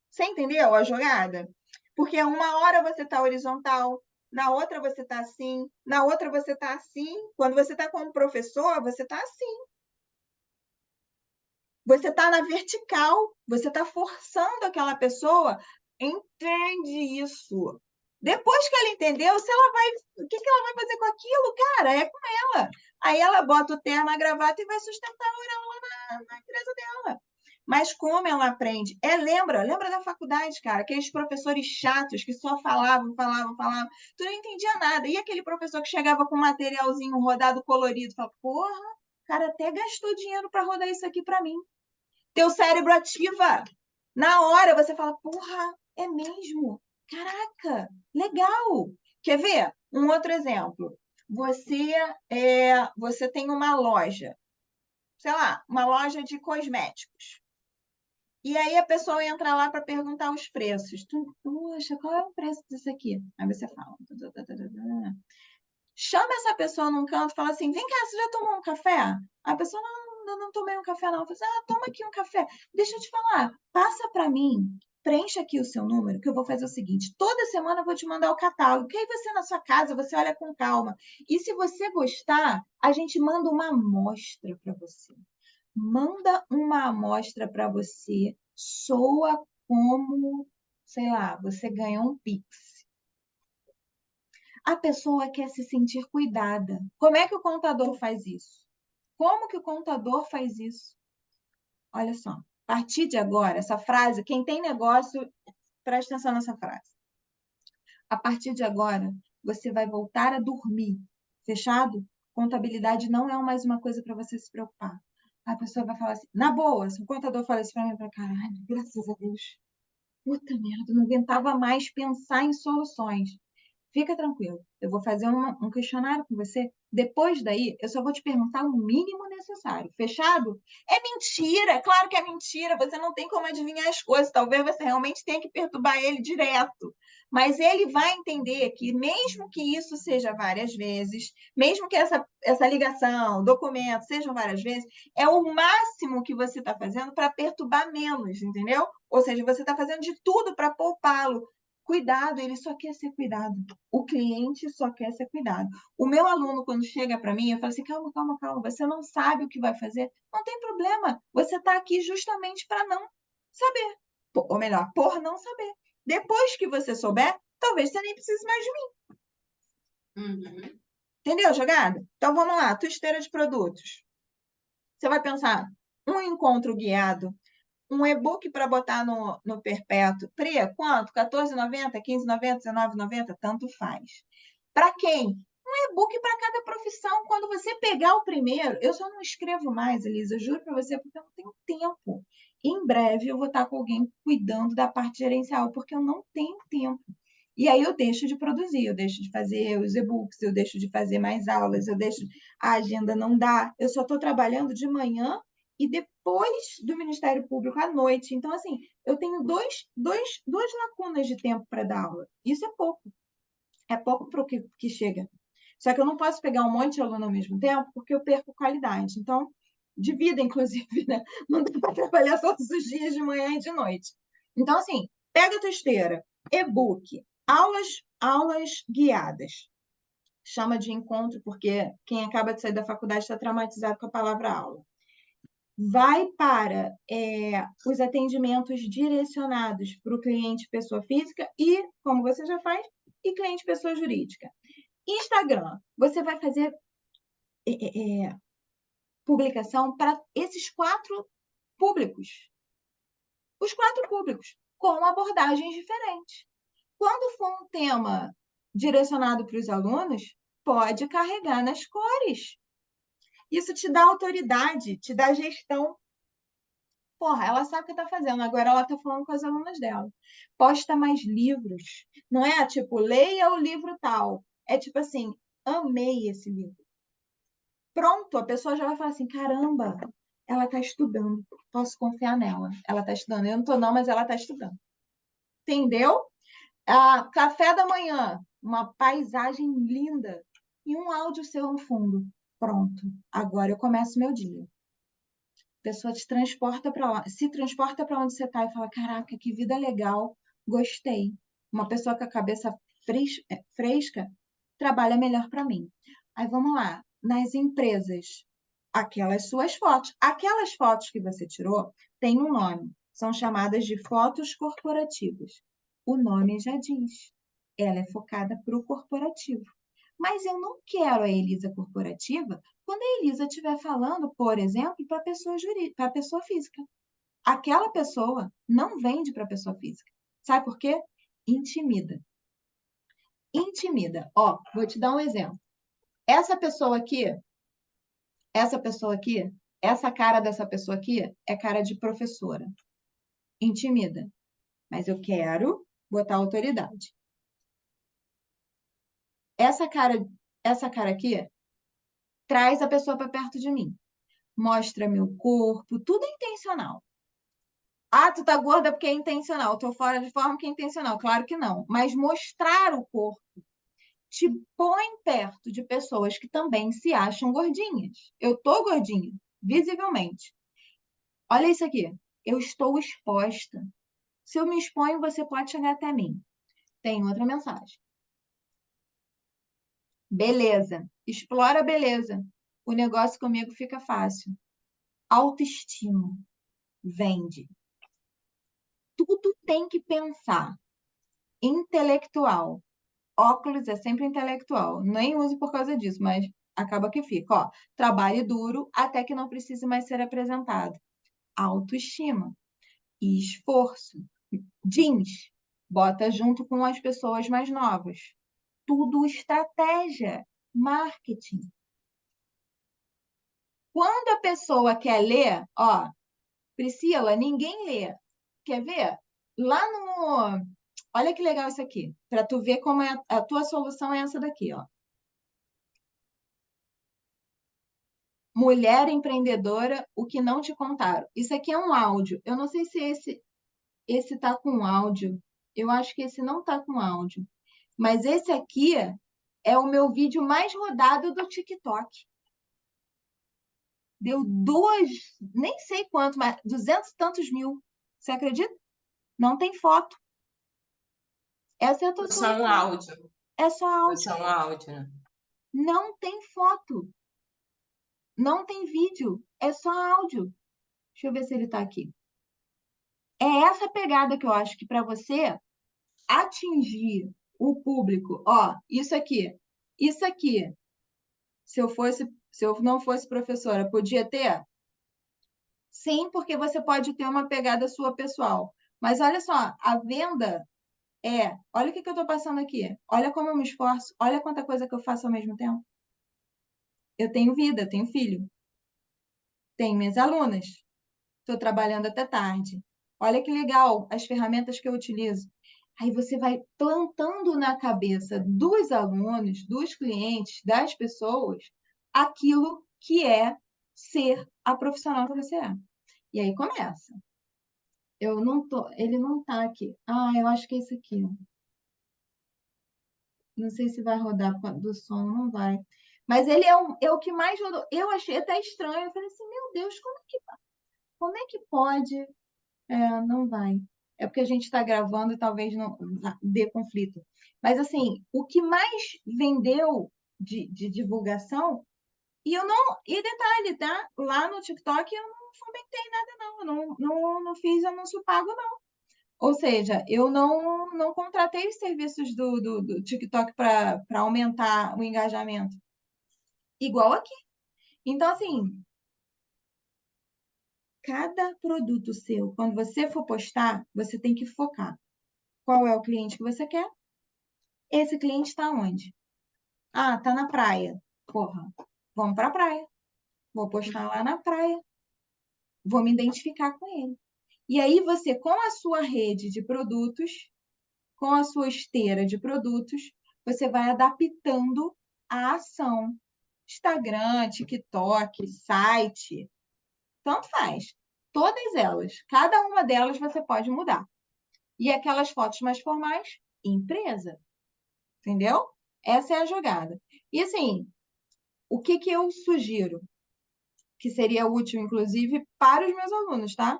Você entendeu a jogada? Porque uma hora você está horizontal, na outra você está assim, na outra você está assim. Quando você está como professor, você está assim. Você está na vertical, você está forçando aquela pessoa. Entende isso. Depois que ela entendeu, se ela vai, o que ela vai fazer com aquilo, cara? É com ela. Aí ela bota o terno, a gravata e vai sustentar a oral na empresa dela. Mas como ela aprende? Lembra da faculdade, cara, aqueles professores chatos que só falavam. Tu não entendia nada. E aquele professor que chegava com um materialzinho rodado colorido, falava, porra, o cara até gastou dinheiro para rodar isso aqui para mim. Teu cérebro ativa. Na hora você fala, porra, é mesmo? Caraca, legal. Quer ver? Um outro exemplo. Você tem uma loja, sei lá, uma loja de cosméticos. E aí a pessoa entra lá para perguntar os preços. Poxa, qual é o preço disso aqui? Aí você fala. Chama essa pessoa num canto e fala assim: vem cá, você já tomou um café? A pessoa, não tomei um café, não. Fala assim, toma aqui um café. Deixa eu te falar, passa para mim, preencha aqui o seu número, que eu vou fazer o seguinte: toda semana eu vou te mandar o catálogo, que aí você na sua casa, você olha com calma. E se você gostar, a gente manda uma amostra para você. Manda uma amostra para você, soa como, sei lá, você ganhou um Pix. A pessoa quer se sentir cuidada. Como é que o contador faz isso? Como que o contador faz isso? Olha só, a partir de agora, essa frase, quem tem negócio, presta atenção nessa frase. A partir de agora, você vai voltar a dormir. Fechado? Contabilidade não é mais uma coisa para você se preocupar. A pessoa vai falar assim, na boa, se o contador fala isso para mim, caralho, graças a Deus. Puta merda, não aguentava mais pensar em soluções. Fica tranquilo, eu vou fazer um questionário com você. Depois daí, eu só vou te perguntar o mínimo necessário. Fechado? É mentira, claro que é mentira. Você não tem como adivinhar as coisas. Talvez você realmente tenha que perturbar ele direto. Mas ele vai entender que, mesmo que isso seja várias vezes, mesmo que essa ligação, documento, sejam várias vezes, é o máximo que você está fazendo para perturbar menos, entendeu? Ou seja, você está fazendo de tudo para poupá-lo. Cuidado, ele só quer ser cuidado. O cliente só quer ser cuidado. O meu aluno, quando chega para mim, eu falo assim, calma, você não sabe o que vai fazer? Não tem problema, você está aqui justamente para não saber. Ou melhor, por não saber. Depois que você souber, talvez você nem precise mais de mim. Uhum. Entendeu a jogada? Então, vamos lá, tua esteira de produtos. Você vai pensar, um encontro guiado, um e-book para botar no Perpétuo. Pri, quanto? R$14,90, R$15,90, R$19,90? Tanto faz. Para quem? e-book para cada profissão. Quando você pegar o primeiro, eu só não escrevo mais, Elisa, juro para você, porque eu não tenho tempo. Em breve eu vou estar com alguém cuidando da parte gerencial, porque eu não tenho tempo. E aí eu deixo de produzir, eu deixo de fazer os e-books, eu deixo de fazer mais aulas, a agenda não dá. Eu só estou trabalhando de manhã e depois do Ministério Público à noite. Então, assim, eu tenho duas lacunas de tempo para dar aula. Isso é pouco. É pouco para o que chega. Só que eu não posso pegar um monte de aluno ao mesmo tempo, porque eu perco qualidade. Então, de vida, inclusive, né? Não dá para trabalhar todos os dias de manhã e de noite. Então, assim, pega a tua esteira, e-book, aulas guiadas. Chama de encontro, porque quem acaba de sair da faculdade está traumatizado com a palavra aula. Vai para os atendimentos direcionados para o cliente pessoa física e, como você já faz, e cliente pessoa jurídica. Instagram, você vai fazer publicação para esses 4 públicos. Os 4 públicos, com abordagens diferentes. Quando for um tema direcionado para os alunos, pode carregar nas cores. Isso te dá autoridade, te dá gestão. Porra, ela sabe o que está fazendo, agora ela está falando com as alunas dela. Posta mais livros. Não é tipo, leia o livro tal. É tipo assim, amei esse livro. Pronto, a pessoa já vai falar assim, caramba, ela está estudando, posso confiar nela. Ela está estudando. Eu não estou não, mas ela está estudando. Entendeu? Café da manhã, uma paisagem linda e um áudio seu no fundo. Pronto, agora eu começo meu dia. A pessoa te transporta para lá, se transporta para onde você está e fala, caraca, que vida legal, gostei. Uma pessoa com a cabeça fresca trabalha melhor para mim. Aí vamos lá, nas empresas, aquelas fotos que você tirou têm um nome, são chamadas de fotos corporativas. O nome já diz, ela é focada para o corporativo. Mas eu não quero a Elisa corporativa quando a Elisa estiver falando, por exemplo, para a pessoa física. Aquela pessoa não vende para a pessoa física. Sabe por quê? Intimida. Intimida. Ó, vou te dar um exemplo. Essa cara dessa pessoa aqui é cara de professora. Intimida. Mas eu quero botar autoridade. Essa cara aqui traz a pessoa para perto de mim. Mostra meu corpo, tudo é intencional. Ah, tu tá gorda porque é intencional. Tô fora de forma porque é intencional. Claro que não. Mas mostrar o corpo te põe perto de pessoas que também se acham gordinhas. Eu tô gordinha, visivelmente. Olha isso aqui. Eu estou exposta. Se eu me exponho, você pode chegar até mim. Tem outra mensagem. Beleza. Explora a beleza. O negócio comigo fica fácil. Autoestima. Vende. Tudo tem que pensar. Intelectual. Óculos é sempre intelectual. Nem uso por causa disso, mas acaba que fica. Ó, trabalhe duro até que não precise mais ser apresentado. Autoestima e esforço. Jeans. Bota junto com as pessoas mais novas. Tudo estratégia. Marketing. Quando a pessoa quer ler, ó, Priscila, ninguém lê. Quer ver? Lá no... Olha que legal isso aqui, para tu ver como é a tua solução é essa daqui, ó. Mulher empreendedora, o que não te contaram. Isso aqui é um áudio. Eu não sei se esse tá com áudio. Eu acho que esse não tá com áudio. Mas esse aqui é o meu vídeo mais rodado do TikTok. Deu nem sei quanto, mas 200 e tantos mil. Você acredita? Não tem foto. Essa é a tua Só um solução. áudio. É só áudio. Só um áudio, né? Não tem foto. Não tem vídeo. É só áudio. Deixa eu ver se ele está aqui. É essa pegada que eu acho que para você atingir o público, ó, isso aqui, se eu não fosse professora, podia ter? Sim, porque você pode ter uma pegada sua pessoal. Mas olha só, a venda olha o que eu estou passando aqui, olha como eu me esforço, olha quanta coisa que eu faço ao mesmo tempo. Eu tenho vida, tenho filho, tenho minhas alunas, estou trabalhando até tarde. Olha que legal as ferramentas que eu utilizo. Aí você vai plantando na cabeça dos alunos, dos clientes, das pessoas, aquilo que é ser a profissional que você é. E aí começa. Ele não tá aqui. Ah, eu acho que é esse aqui. Não sei se vai rodar do som, não vai. Mas ele é o que mais rodou. Eu achei até estranho. Eu falei assim, meu Deus, como é que pode? Não vai. É porque a gente está gravando e talvez não dê conflito. Mas, assim, o que mais vendeu de divulgação, e eu não. E detalhe, tá? Lá no TikTok eu não fomentei nada, não. Eu não fiz anúncio pago, não. Ou seja, eu não contratei os serviços do TikTok para aumentar o engajamento. Igual aqui. Então, assim, cada produto seu, quando você for postar, você tem que focar. Qual é o cliente que você quer? Esse cliente está onde? Ah, tá na praia. Porra, vamos para a praia. Vou postar lá na praia. Vou me identificar com ele. E aí você, com a sua rede de produtos, com a sua esteira de produtos, você vai adaptando a ação. Instagram, TikTok, site, tanto faz. Todas elas, cada uma delas você pode mudar. E aquelas fotos mais formais, empresa. Entendeu? Essa é a jogada. E assim, o que eu sugiro, que seria útil, inclusive, para os meus alunos, tá?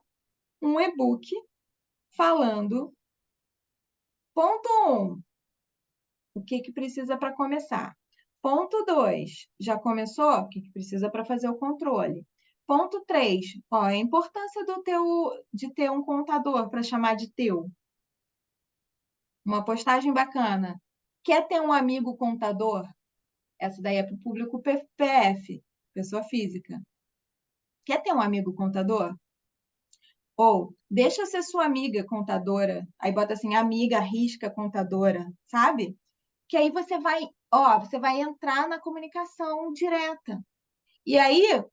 Um e-book falando, ponto 1, o que precisa para começar. Ponto 2, já começou? O que precisa para fazer o controle? Ponto 3, a importância de ter um contador para chamar de teu. Uma postagem bacana. Quer ter um amigo contador? Essa daí é para o público PF, pessoa física. Quer ter um amigo contador? Ou deixa ser sua amiga contadora. Aí bota assim, amiga, risca contadora, sabe? Que aí você vai entrar na comunicação direta. E aí,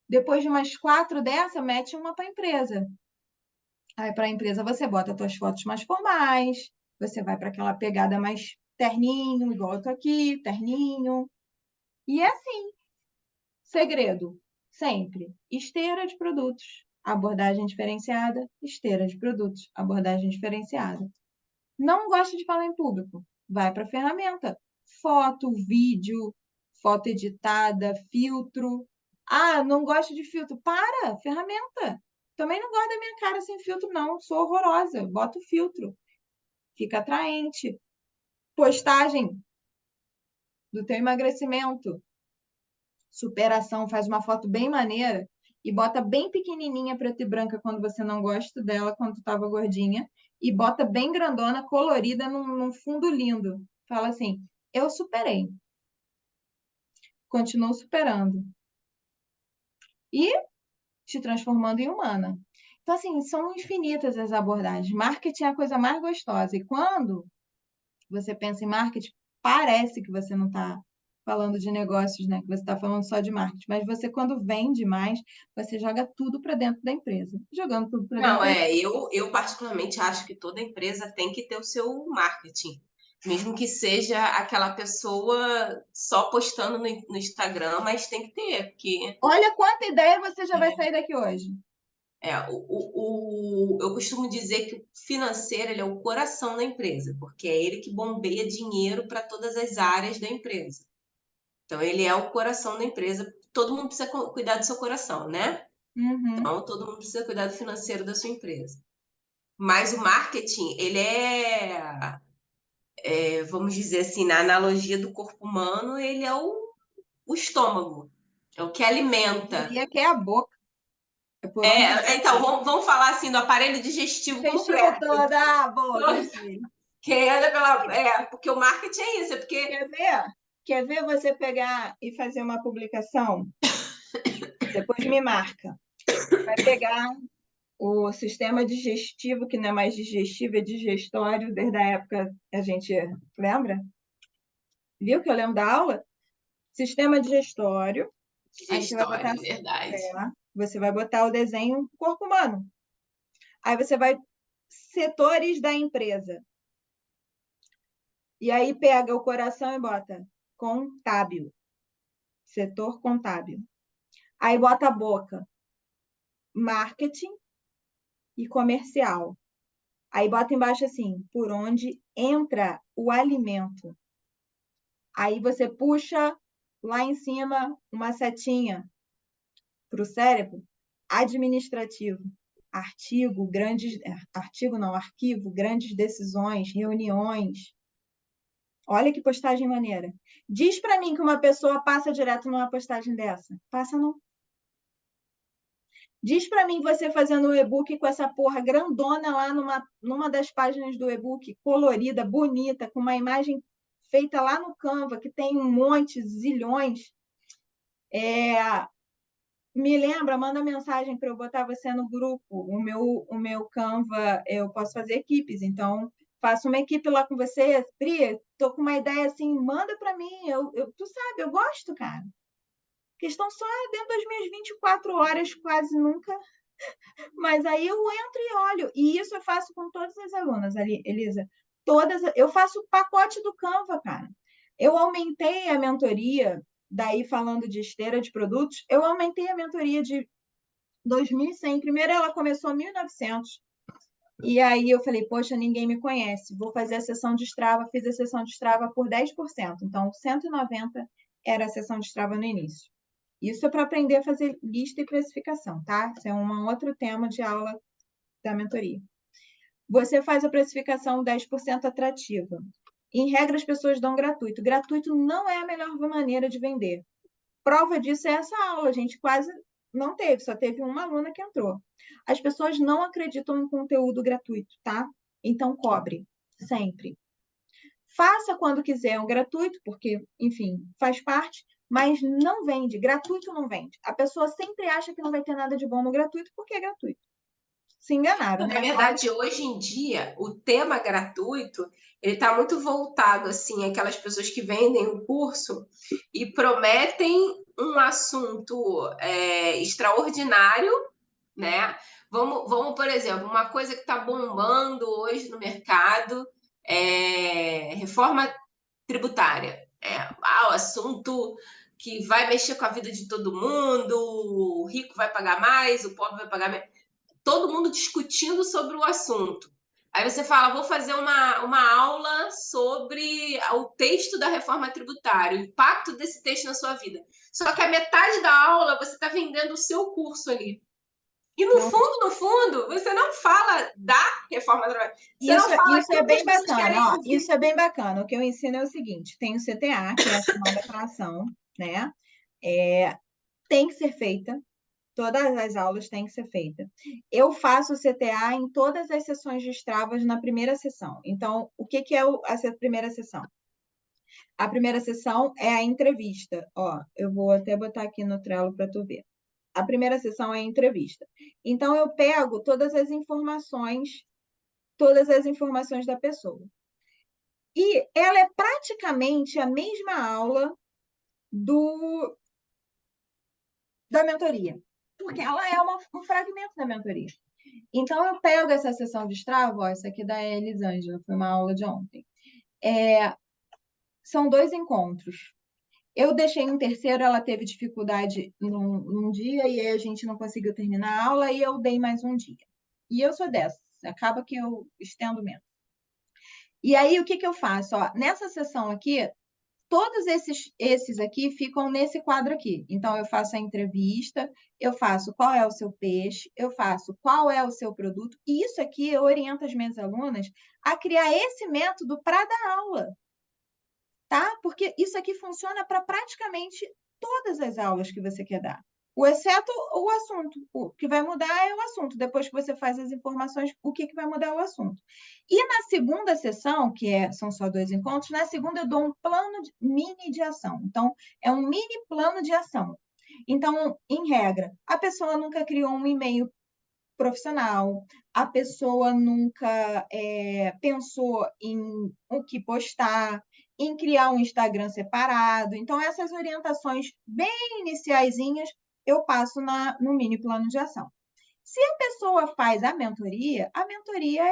depois de umas 4 dessa, mete uma para a empresa. Aí para a empresa você bota as suas fotos mais formais, você vai para aquela pegada mais terninho, igual eu tô aqui, terninho. E é assim, segredo, sempre. Esteira de produtos, abordagem diferenciada, esteira de produtos, abordagem diferenciada. Não gosta de falar em público? Vai para a ferramenta. Foto, vídeo, foto editada, filtro. Ah, não gosto de filtro. Para, ferramenta. Também não gosto da minha cara sem filtro, não. Sou horrorosa. Bota o filtro. Fica atraente. Postagem do teu emagrecimento. Superação, faz uma foto bem maneira e bota bem pequenininha, preta e branca, quando você não gosta dela, quando tu tava gordinha, e bota bem grandona, colorida, num fundo lindo. Fala assim, eu superei. Continuo superando. E te transformando em humana. Então, assim, são infinitas as abordagens. Marketing é a coisa mais gostosa. E quando você pensa em marketing, parece que você não está falando de negócios, né? Que você está falando só de marketing. Mas você, quando vende mais, você joga tudo para dentro da empresa. Jogando tudo para dentro Não, da empresa. eu particularmente acho que toda empresa tem que ter o seu marketing. Mesmo que seja aquela pessoa só postando no Instagram, mas tem que ter, porque Olha quanta ideia você já vai sair daqui hoje. eu costumo dizer que o financeiro ele é o coração da empresa, porque é ele que bombeia dinheiro para todas as áreas da empresa. Então, ele é o coração da empresa. Todo mundo precisa cuidar do seu coração, né? Uhum. Então, todo mundo precisa cuidar do financeiro da sua empresa. Mas o marketing, ele vamos dizer assim, na analogia do corpo humano, ele é o estômago, é o que alimenta. Diria que é a boca. É por onde você Então, vamos falar assim do aparelho digestivo intestino completo. todo, a boca, filho. Que anda pela. Porque o marketing é isso, é porque. Quer ver? Quer ver você pegar e fazer uma publicação? Depois me marca. Vai pegar o sistema digestivo, que não é mais digestivo, é digestório, desde a época, a gente lembra? Viu que eu lembro da aula? Sistema digestório. Aí você vai botar, História, verdade. você vai botar o desenho corpo humano. Aí você vai setores da empresa. E aí pega o coração e bota contábil. Setor contábil. Aí bota a boca. Marketing e comercial. Aí bota embaixo assim, por onde entra o alimento. Aí você puxa lá em cima uma setinha para o cérebro, administrativo. Arquivo, grandes decisões, reuniões. Olha que postagem maneira. Diz para mim que uma pessoa passa direto numa postagem dessa. Passa não. Diz para mim você fazendo o e-book com essa porra grandona lá numa das páginas do e-book, colorida, bonita, com uma imagem feita lá no Canva, que tem um monte, zilhões. Me lembra, manda mensagem para eu botar você no grupo. O meu Canva, eu posso fazer equipes, então faço uma equipe lá com você. Pri, tô com uma ideia assim, manda para mim. Tu sabe, eu gosto, cara. Questão só dentro das minhas 24 horas, quase nunca. Mas aí eu entro e olho. E isso eu faço com todas as alunas, Elisa. Eu faço o pacote do Canva, cara. Eu aumentei a mentoria, daí falando de esteira de produtos, eu aumentei a mentoria de 2.100. Primeiro ela começou 1.900. E aí eu falei, poxa, ninguém me conhece. Vou fazer a sessão de Strava. Fiz a sessão de Strava por 10%. Então, 190 era a sessão de Strava no início. Isso é para aprender a fazer lista e precificação, tá? Isso é um outro tema de aula da mentoria. Você faz a precificação 10% atrativa. Em regra, as pessoas dão gratuito. Gratuito não é a melhor maneira de vender. Prova disso é essa aula, a gente quase não teve, só teve uma aluna que entrou. As pessoas não acreditam em conteúdo gratuito, tá? Então, cobre, sempre. Faça quando quiser um gratuito, porque, enfim, faz parte, mas não vende. Gratuito não vende. A pessoa sempre acha que não vai ter nada de bom no gratuito, porque é gratuito. Se enganaram, né? Na verdade, hoje em dia, o tema gratuito, ele está muito voltado, assim, àquelas pessoas que vendem o curso e prometem um assunto extraordinário, né? Vamos, por exemplo, uma coisa que está bombando hoje no mercado é reforma tributária. O assunto que vai mexer com a vida de todo mundo, o rico vai pagar mais, o pobre vai pagar menos. Todo mundo discutindo sobre o assunto. Aí você fala, vou fazer uma aula sobre o texto da reforma tributária, o impacto desse texto na sua vida. Só que a metade da aula você está vendendo o seu curso ali. E no fundo, você não fala da reforma tributária. Você não fala isso é bem que as pessoas querem bacana. Ó, ouvir. isso é bem bacana. O que eu ensino é o seguinte: tem o CTA, que é a chamada para ação, né? Tem que ser feita. Todas as aulas têm que ser feitas. Eu faço o CTA em todas as sessões de Stravas na primeira sessão. Então, o que é a primeira sessão? A primeira sessão é a entrevista. Ó, eu vou até botar aqui no Trello para tu ver. A primeira sessão é a entrevista. Então, eu pego todas as informações da pessoa. E ela é praticamente a mesma aula da mentoria, porque ela é um fragmento da mentoria. Então, eu pego essa sessão de Strava, ó, essa aqui da Elisângela, foi uma aula de ontem. São 2 encontros. Eu deixei um terceiro, ela teve dificuldade num dia, e aí a gente não conseguiu terminar a aula, e eu dei mais um dia. E eu sou dessa, acaba que eu estendo menos. E aí, o que eu faço? Ó, nessa sessão aqui, todos esses aqui ficam nesse quadro aqui. Então, eu faço a entrevista, eu faço qual é o seu peixe, eu faço qual é o seu produto. E isso aqui eu oriento as minhas alunas a criar esse método para dar aula, tá? Porque isso aqui funciona para praticamente todas as aulas que você quer dar. Exceto o assunto. O que vai mudar é o assunto. Depois que você faz as informações, o que vai mudar é o assunto. E na segunda sessão, são só 2 encontros, na segunda eu dou um plano mini de ação. Então, é um mini plano de ação. Então, em regra, a pessoa nunca criou um e-mail profissional, a pessoa nunca pensou em o que postar, em criar um Instagram separado. Então, essas orientações bem iniciaizinhas eu passo no mini plano de ação. Se a pessoa faz a mentoria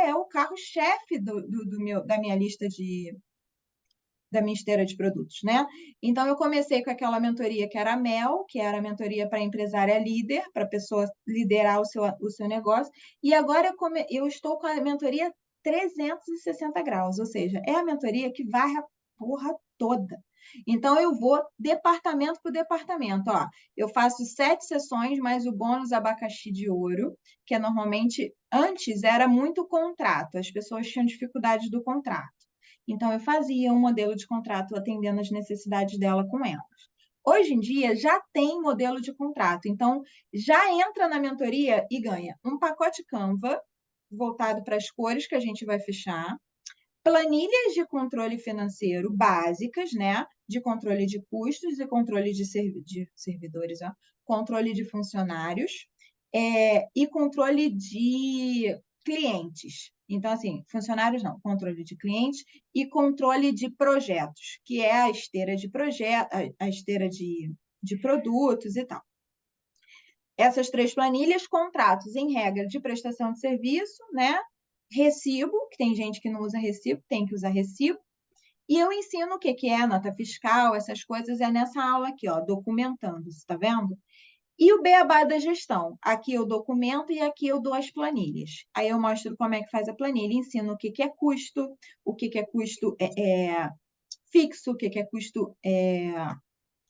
é o carro-chefe da minha lista da minha esteira de produtos, né? Então, eu comecei com aquela mentoria que era a MEL, que era a mentoria para empresária líder, para a pessoa liderar o seu negócio, e agora eu estou com a mentoria 360 graus, ou seja, é a mentoria que varre a porra toda. Então, eu vou departamento por departamento. Ó, eu faço 7 sessões, mais o bônus abacaxi de ouro, que é normalmente, antes era muito contrato, as pessoas tinham dificuldade do contrato. Então, eu fazia um modelo de contrato atendendo as necessidades dela com elas. Hoje em dia, já tem modelo de contrato. Então, já entra na mentoria e ganha um pacote Canva, voltado para as cores que a gente vai fechar, planilhas de controle financeiro básicas, né? De controle de custos e controle de servidores, ó, controle de funcionários, e controle de clientes. Então, assim, funcionários não, controle de clientes e controle de projetos, que é a esteira de projeto, a esteira de produtos e tal. Essas 3 planilhas, contratos em regra de prestação de serviço, né? Recibo, que tem gente que não usa recibo, tem que usar recibo. E eu ensino o que é nota fiscal, essas coisas, é nessa aula aqui, ó, documentando, você tá vendo? E o beabá da gestão. Aqui eu documento e aqui eu dou as planilhas. Aí eu mostro como é que faz a planilha, ensino o que é custo, o que é custo fixo, o que é custo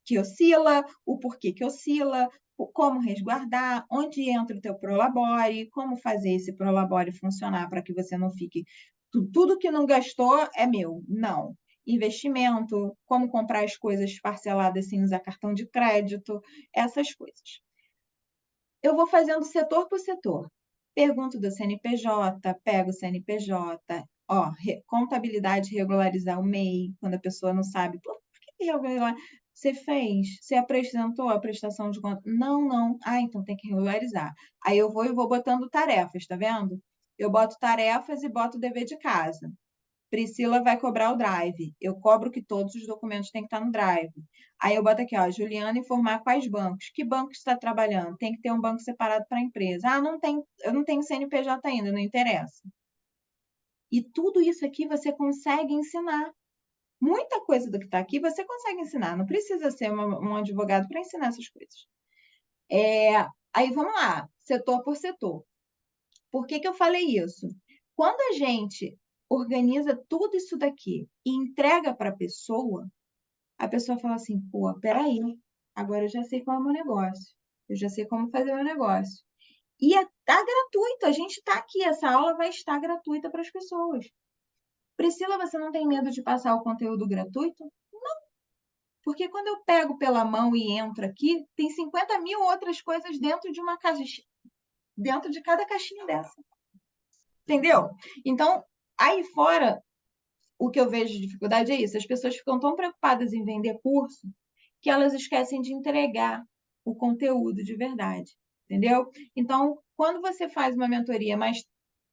que oscila, o porquê que oscila, como resguardar, onde entra o teu Prolabore, como fazer esse Prolabore funcionar para que você não fique... Tudo que não gastou é meu. Não. Investimento, como comprar as coisas parceladas sem usar cartão de crédito, essas coisas. Eu vou fazendo setor por setor. Pergunto do CNPJ, pego o CNPJ, ó, contabilidade, regularizar o MEI, quando a pessoa não sabe, por que regularizar? Você fez? Você apresentou a prestação de conta? Não, não. Ah, então tem que regularizar. Aí eu vou botando tarefas, tá vendo? Eu boto tarefas e boto dever de casa. Priscila vai cobrar o Drive. Eu cobro que todos os documentos têm que estar no Drive. Aí eu boto aqui, ó, Juliana informar quais bancos. Que banco está trabalhando? Tem que ter um banco separado para a empresa. Ah, não tem, eu não tenho CNPJ ainda, não interessa. E tudo isso aqui você consegue ensinar. Muita coisa do que está aqui você consegue ensinar. Não precisa ser um advogado para ensinar essas coisas. Aí vamos lá, setor por setor. Por que eu falei isso? Quando a gente organiza tudo isso daqui e entrega para a pessoa fala assim, pô, peraí, agora eu já sei qual é o meu negócio, eu já sei como fazer o meu negócio. E tá gratuito, a gente está aqui, essa aula vai estar gratuita para as pessoas. Priscila, você não tem medo de passar o conteúdo gratuito? Não, porque quando eu pego pela mão e entro aqui, tem 50 mil outras coisas dentro de uma caixa, dentro de cada caixinha dessa. Entendeu? Então, aí fora, o que eu vejo de dificuldade é isso. As pessoas ficam tão preocupadas em vender curso que elas esquecem de entregar o conteúdo de verdade. Entendeu? Então, quando você faz uma mentoria mais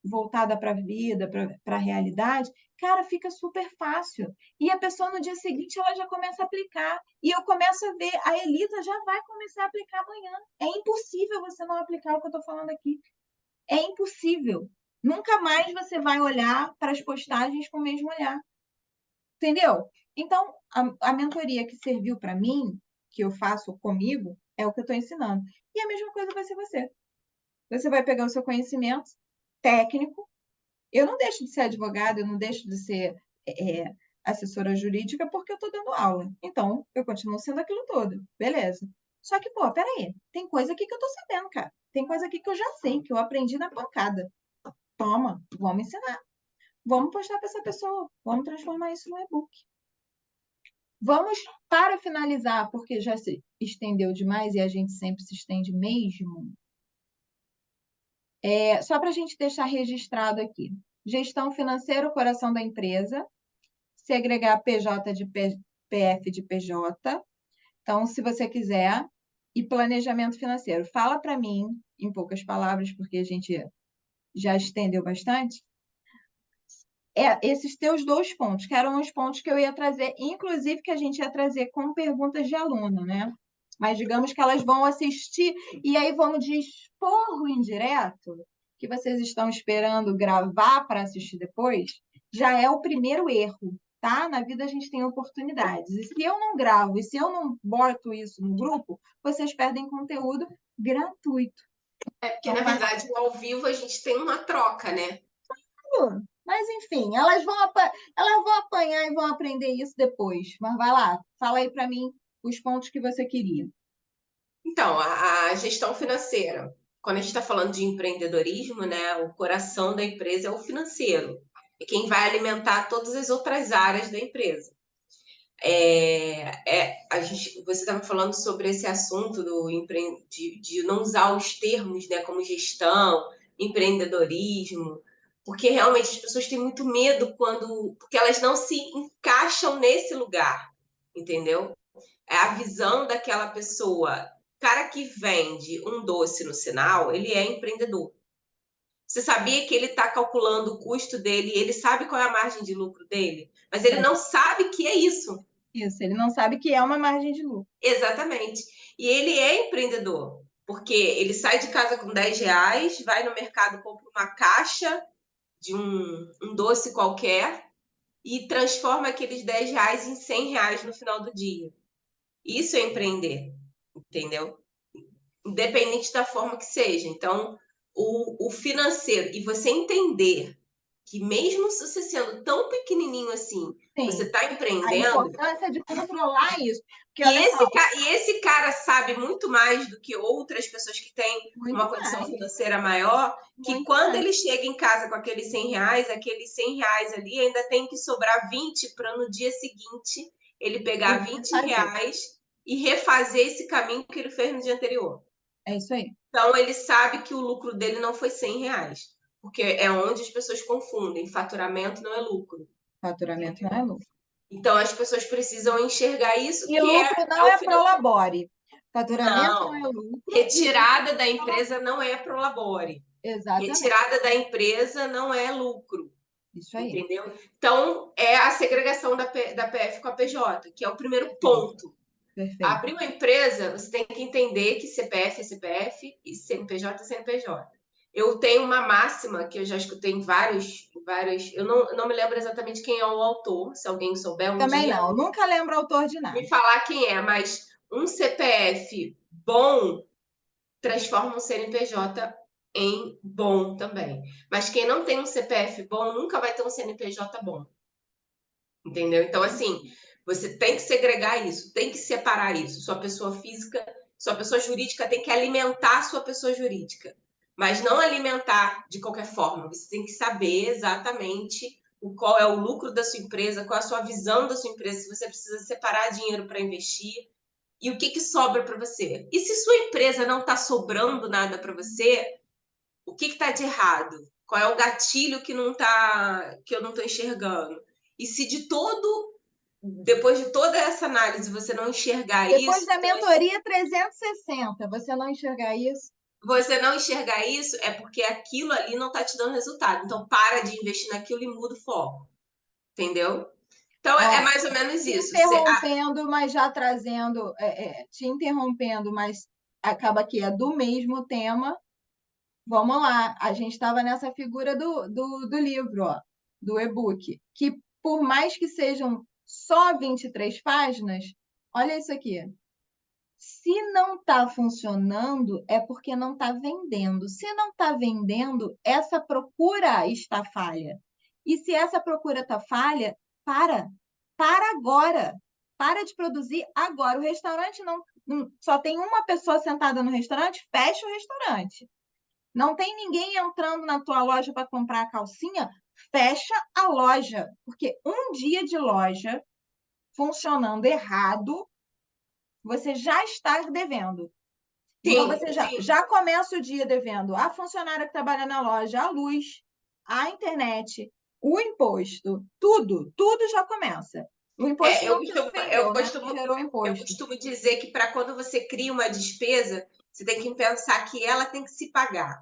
voltada para a vida, para a realidade, cara, fica super fácil. E a pessoa no dia seguinte ela já começa a aplicar. E eu começo a ver, a Elisa já vai começar a aplicar amanhã. É impossível você não aplicar o que eu estou falando aqui. É impossível. Nunca mais você vai olhar para as postagens com o mesmo olhar. Entendeu? Então, a mentoria que serviu para mim, que eu faço comigo, é o que eu estou ensinando. E a mesma coisa vai ser você. Você vai pegar o seu conhecimento técnico. Eu não deixo de ser advogada, eu não deixo de ser assessora jurídica porque eu estou dando aula. Então, eu continuo sendo aquilo todo. Beleza. Só que, pô, peraí. Tem coisa aqui que eu estou sabendo, cara. Tem coisa aqui que eu já sei, que eu aprendi na pancada. Toma, vamos ensinar. Vamos postar para essa pessoa. Vamos transformar isso no e-book. Vamos, para finalizar, porque já se estendeu demais e a gente sempre se estende mesmo, só para a gente deixar registrado aqui. Gestão financeira, o coração da empresa. Segregar PJ de PF de PJ. Então, se você quiser, e planejamento financeiro. Fala para mim, em poucas palavras, porque a gente já estendeu bastante, esses teus 2 pontos, que eram os pontos que eu ia trazer, inclusive que a gente ia trazer com perguntas de aluno, né? Mas digamos que elas vão assistir e aí vamos de esporro indireto, que vocês estão esperando gravar para assistir depois, já é o primeiro erro, tá? Na vida a gente tem oportunidades. E se eu não gravo, e se eu não boto isso no grupo, vocês perdem conteúdo gratuito. Porque, na verdade, no ao vivo a gente tem uma troca, né? Mas, enfim, elas vão apanhar e vão aprender isso depois. Mas vai lá, fala aí para mim os pontos que você queria. Então, a gestão financeira. Quando a gente está falando de empreendedorismo, né, o coração da empresa é o financeiro. É quem vai alimentar todas as outras áreas da empresa. Você estava falando sobre esse assunto de não usar os termos, né, como gestão, empreendedorismo, porque realmente as pessoas têm muito medo porque elas não se encaixam nesse lugar, entendeu? É a visão daquela pessoa. O cara que vende um doce no sinal, ele é empreendedor. Você sabia que ele está calculando o custo dele, ele sabe qual é a margem de lucro dele, mas ele não sabe que é isso. Isso, ele não sabe que é uma margem de lucro. Exatamente. E ele é empreendedor, porque ele sai de casa com R$ 10, vai no mercado, compra uma caixa de um doce qualquer e transforma aqueles R$ 10 em R$ 100 no final do dia. Isso é empreender, entendeu? Independente da forma que seja. Então, o financeiro, e você entender que mesmo você sendo tão pequenininho assim, Sim. você está A empreendendo. importância de controlar isso. Porque, E esse cara sabe muito mais do que outras pessoas que têm muito uma condição mais. financeira maior, que Muito quando mais. ele chega em casa com aqueles R$ 100, aqueles R$ 100 ali ainda tem que sobrar 20 para no dia seguinte ele pegar R$ 20 e refazer esse caminho que ele fez no dia anterior. É isso aí. Então ele sabe que o lucro dele não foi R$ 100, porque é onde as pessoas confundem. Faturamento não é lucro. Faturamento não é lucro. Então as pessoas precisam enxergar isso, E que lucro não é o financeiro. prolabore. Faturamento não é lucro. Retirada da empresa não é prolabore. Exatamente. Retirada da empresa não é lucro. Isso aí. Entendeu? Então, é a segregação da PF com a PJ, que é o primeiro ponto. Perfeito. Abrir uma empresa, você tem que entender que CPF é CPF e CNPJ é CNPJ. Eu tenho uma máxima que eu já escutei em vários. Eu não me lembro exatamente quem é o autor, se alguém souber um Também dia. não, nunca lembro o autor de nada. Me falar quem é, mas um CPF bom transforma um CNPJ em bom também. Mas quem não tem um CPF bom nunca vai ter um CNPJ bom. Entendeu? Então, assim, você tem que segregar isso, tem que separar isso. Sua pessoa física, sua pessoa jurídica tem que alimentar a sua pessoa jurídica. Mas não alimentar de qualquer forma. Você tem que saber exatamente qual é o lucro da sua empresa, qual é a sua visão da sua empresa, se você precisa separar dinheiro para investir e o que sobra para você. E se sua empresa não está sobrando nada para você, o que está de errado? Qual é o gatilho que eu não estou enxergando? E se depois de toda essa análise, você não enxergar Depois isso, da mentoria 360, você não enxergar isso? é porque aquilo ali não está te dando resultado. Então, para de investir naquilo e muda o foco. Entendeu? Então, é mais ou menos isso. Interrompendo, mas já trazendo, te interrompendo, mas acaba que é do mesmo tema. Vamos lá, a gente estava nessa figura do livro, ó, do e-book, que por mais que sejam só 23 páginas, olha isso aqui. Se não está funcionando, é porque não está vendendo. Se não está vendendo, essa procura está falha. E se essa procura está falha, para agora. Para de produzir agora. O restaurante não só tem uma pessoa sentada no restaurante, fecha o restaurante. Não tem ninguém entrando na tua loja para comprar a calcinha, fecha a loja. Porque um dia de loja funcionando errado, você já está devendo. Então, você já começa o dia devendo a funcionária que trabalha na loja, a luz, a internet, o imposto, tudo já começa. O imposto Eu não te costumo, ofendeu, né? Não gerou imposto. costumo dizer que para quando você cria uma despesa, você tem que pensar que ela tem que se pagar.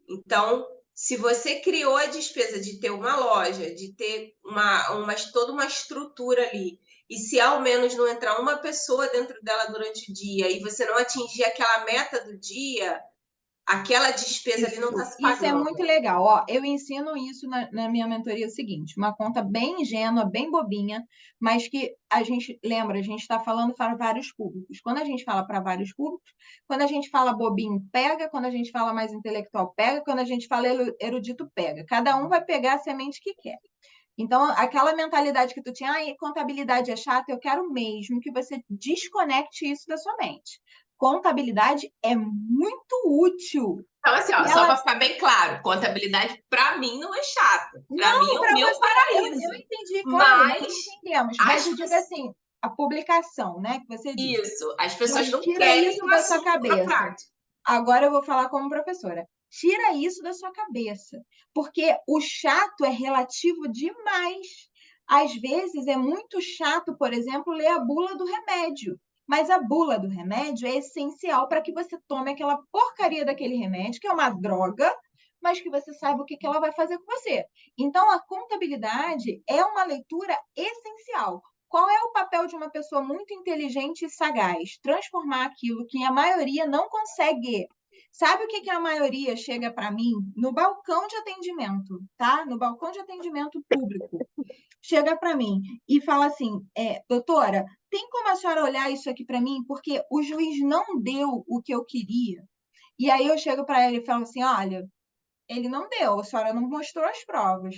Então, se você criou a despesa de ter uma loja, de ter toda uma estrutura ali, e se ao menos não entrar uma pessoa dentro dela durante o dia e você não atingir aquela meta do dia, aquela despesa ali não está se Isso é pagando. muito legal. Ó, eu ensino isso na minha mentoria o seguinte: uma conta bem ingênua, bem bobinha, mas que a gente lembra, a gente está falando para vários públicos. Quando a gente fala para vários públicos, quando a gente fala bobinho, pega, quando a gente fala mais intelectual, pega, quando a gente fala erudito, pega. Cada um vai pegar a semente que quer. Então, aquela mentalidade que tu tinha, contabilidade é chata, eu quero mesmo que você desconecte isso da sua mente. Contabilidade é muito útil. Então, assim, ó, E só ela para ficar bem claro, contabilidade para mim não é chata. Para Não, mim é o para meu você, paraíso. eu entendi, claro, nós Mas entendemos. Mas eu digo assim, a publicação, né, que você disse. isso, as pessoas Mas não tira querem isso o da sua assunto cabeça. burocrático. Agora eu vou falar como professora. Tira isso da sua cabeça, porque o chato é relativo demais. Às vezes é muito chato, por exemplo, ler a bula do remédio. Mas a bula do remédio é essencial para que você tome aquela porcaria daquele remédio, que é uma droga, mas que você saiba o que ela vai fazer com você. Então, a contabilidade é uma leitura essencial. Qual é o papel de uma pessoa muito inteligente e sagaz? Transformar aquilo que a maioria não consegue. Sabe o que a maioria chega para mim no balcão de atendimento, tá? No balcão de atendimento público. Chega para mim e fala assim: doutora, tem como a senhora olhar isso aqui para mim? Porque o juiz não deu o que eu queria. E aí eu chego para ele e falo assim: olha, ele não deu, a senhora não mostrou as provas.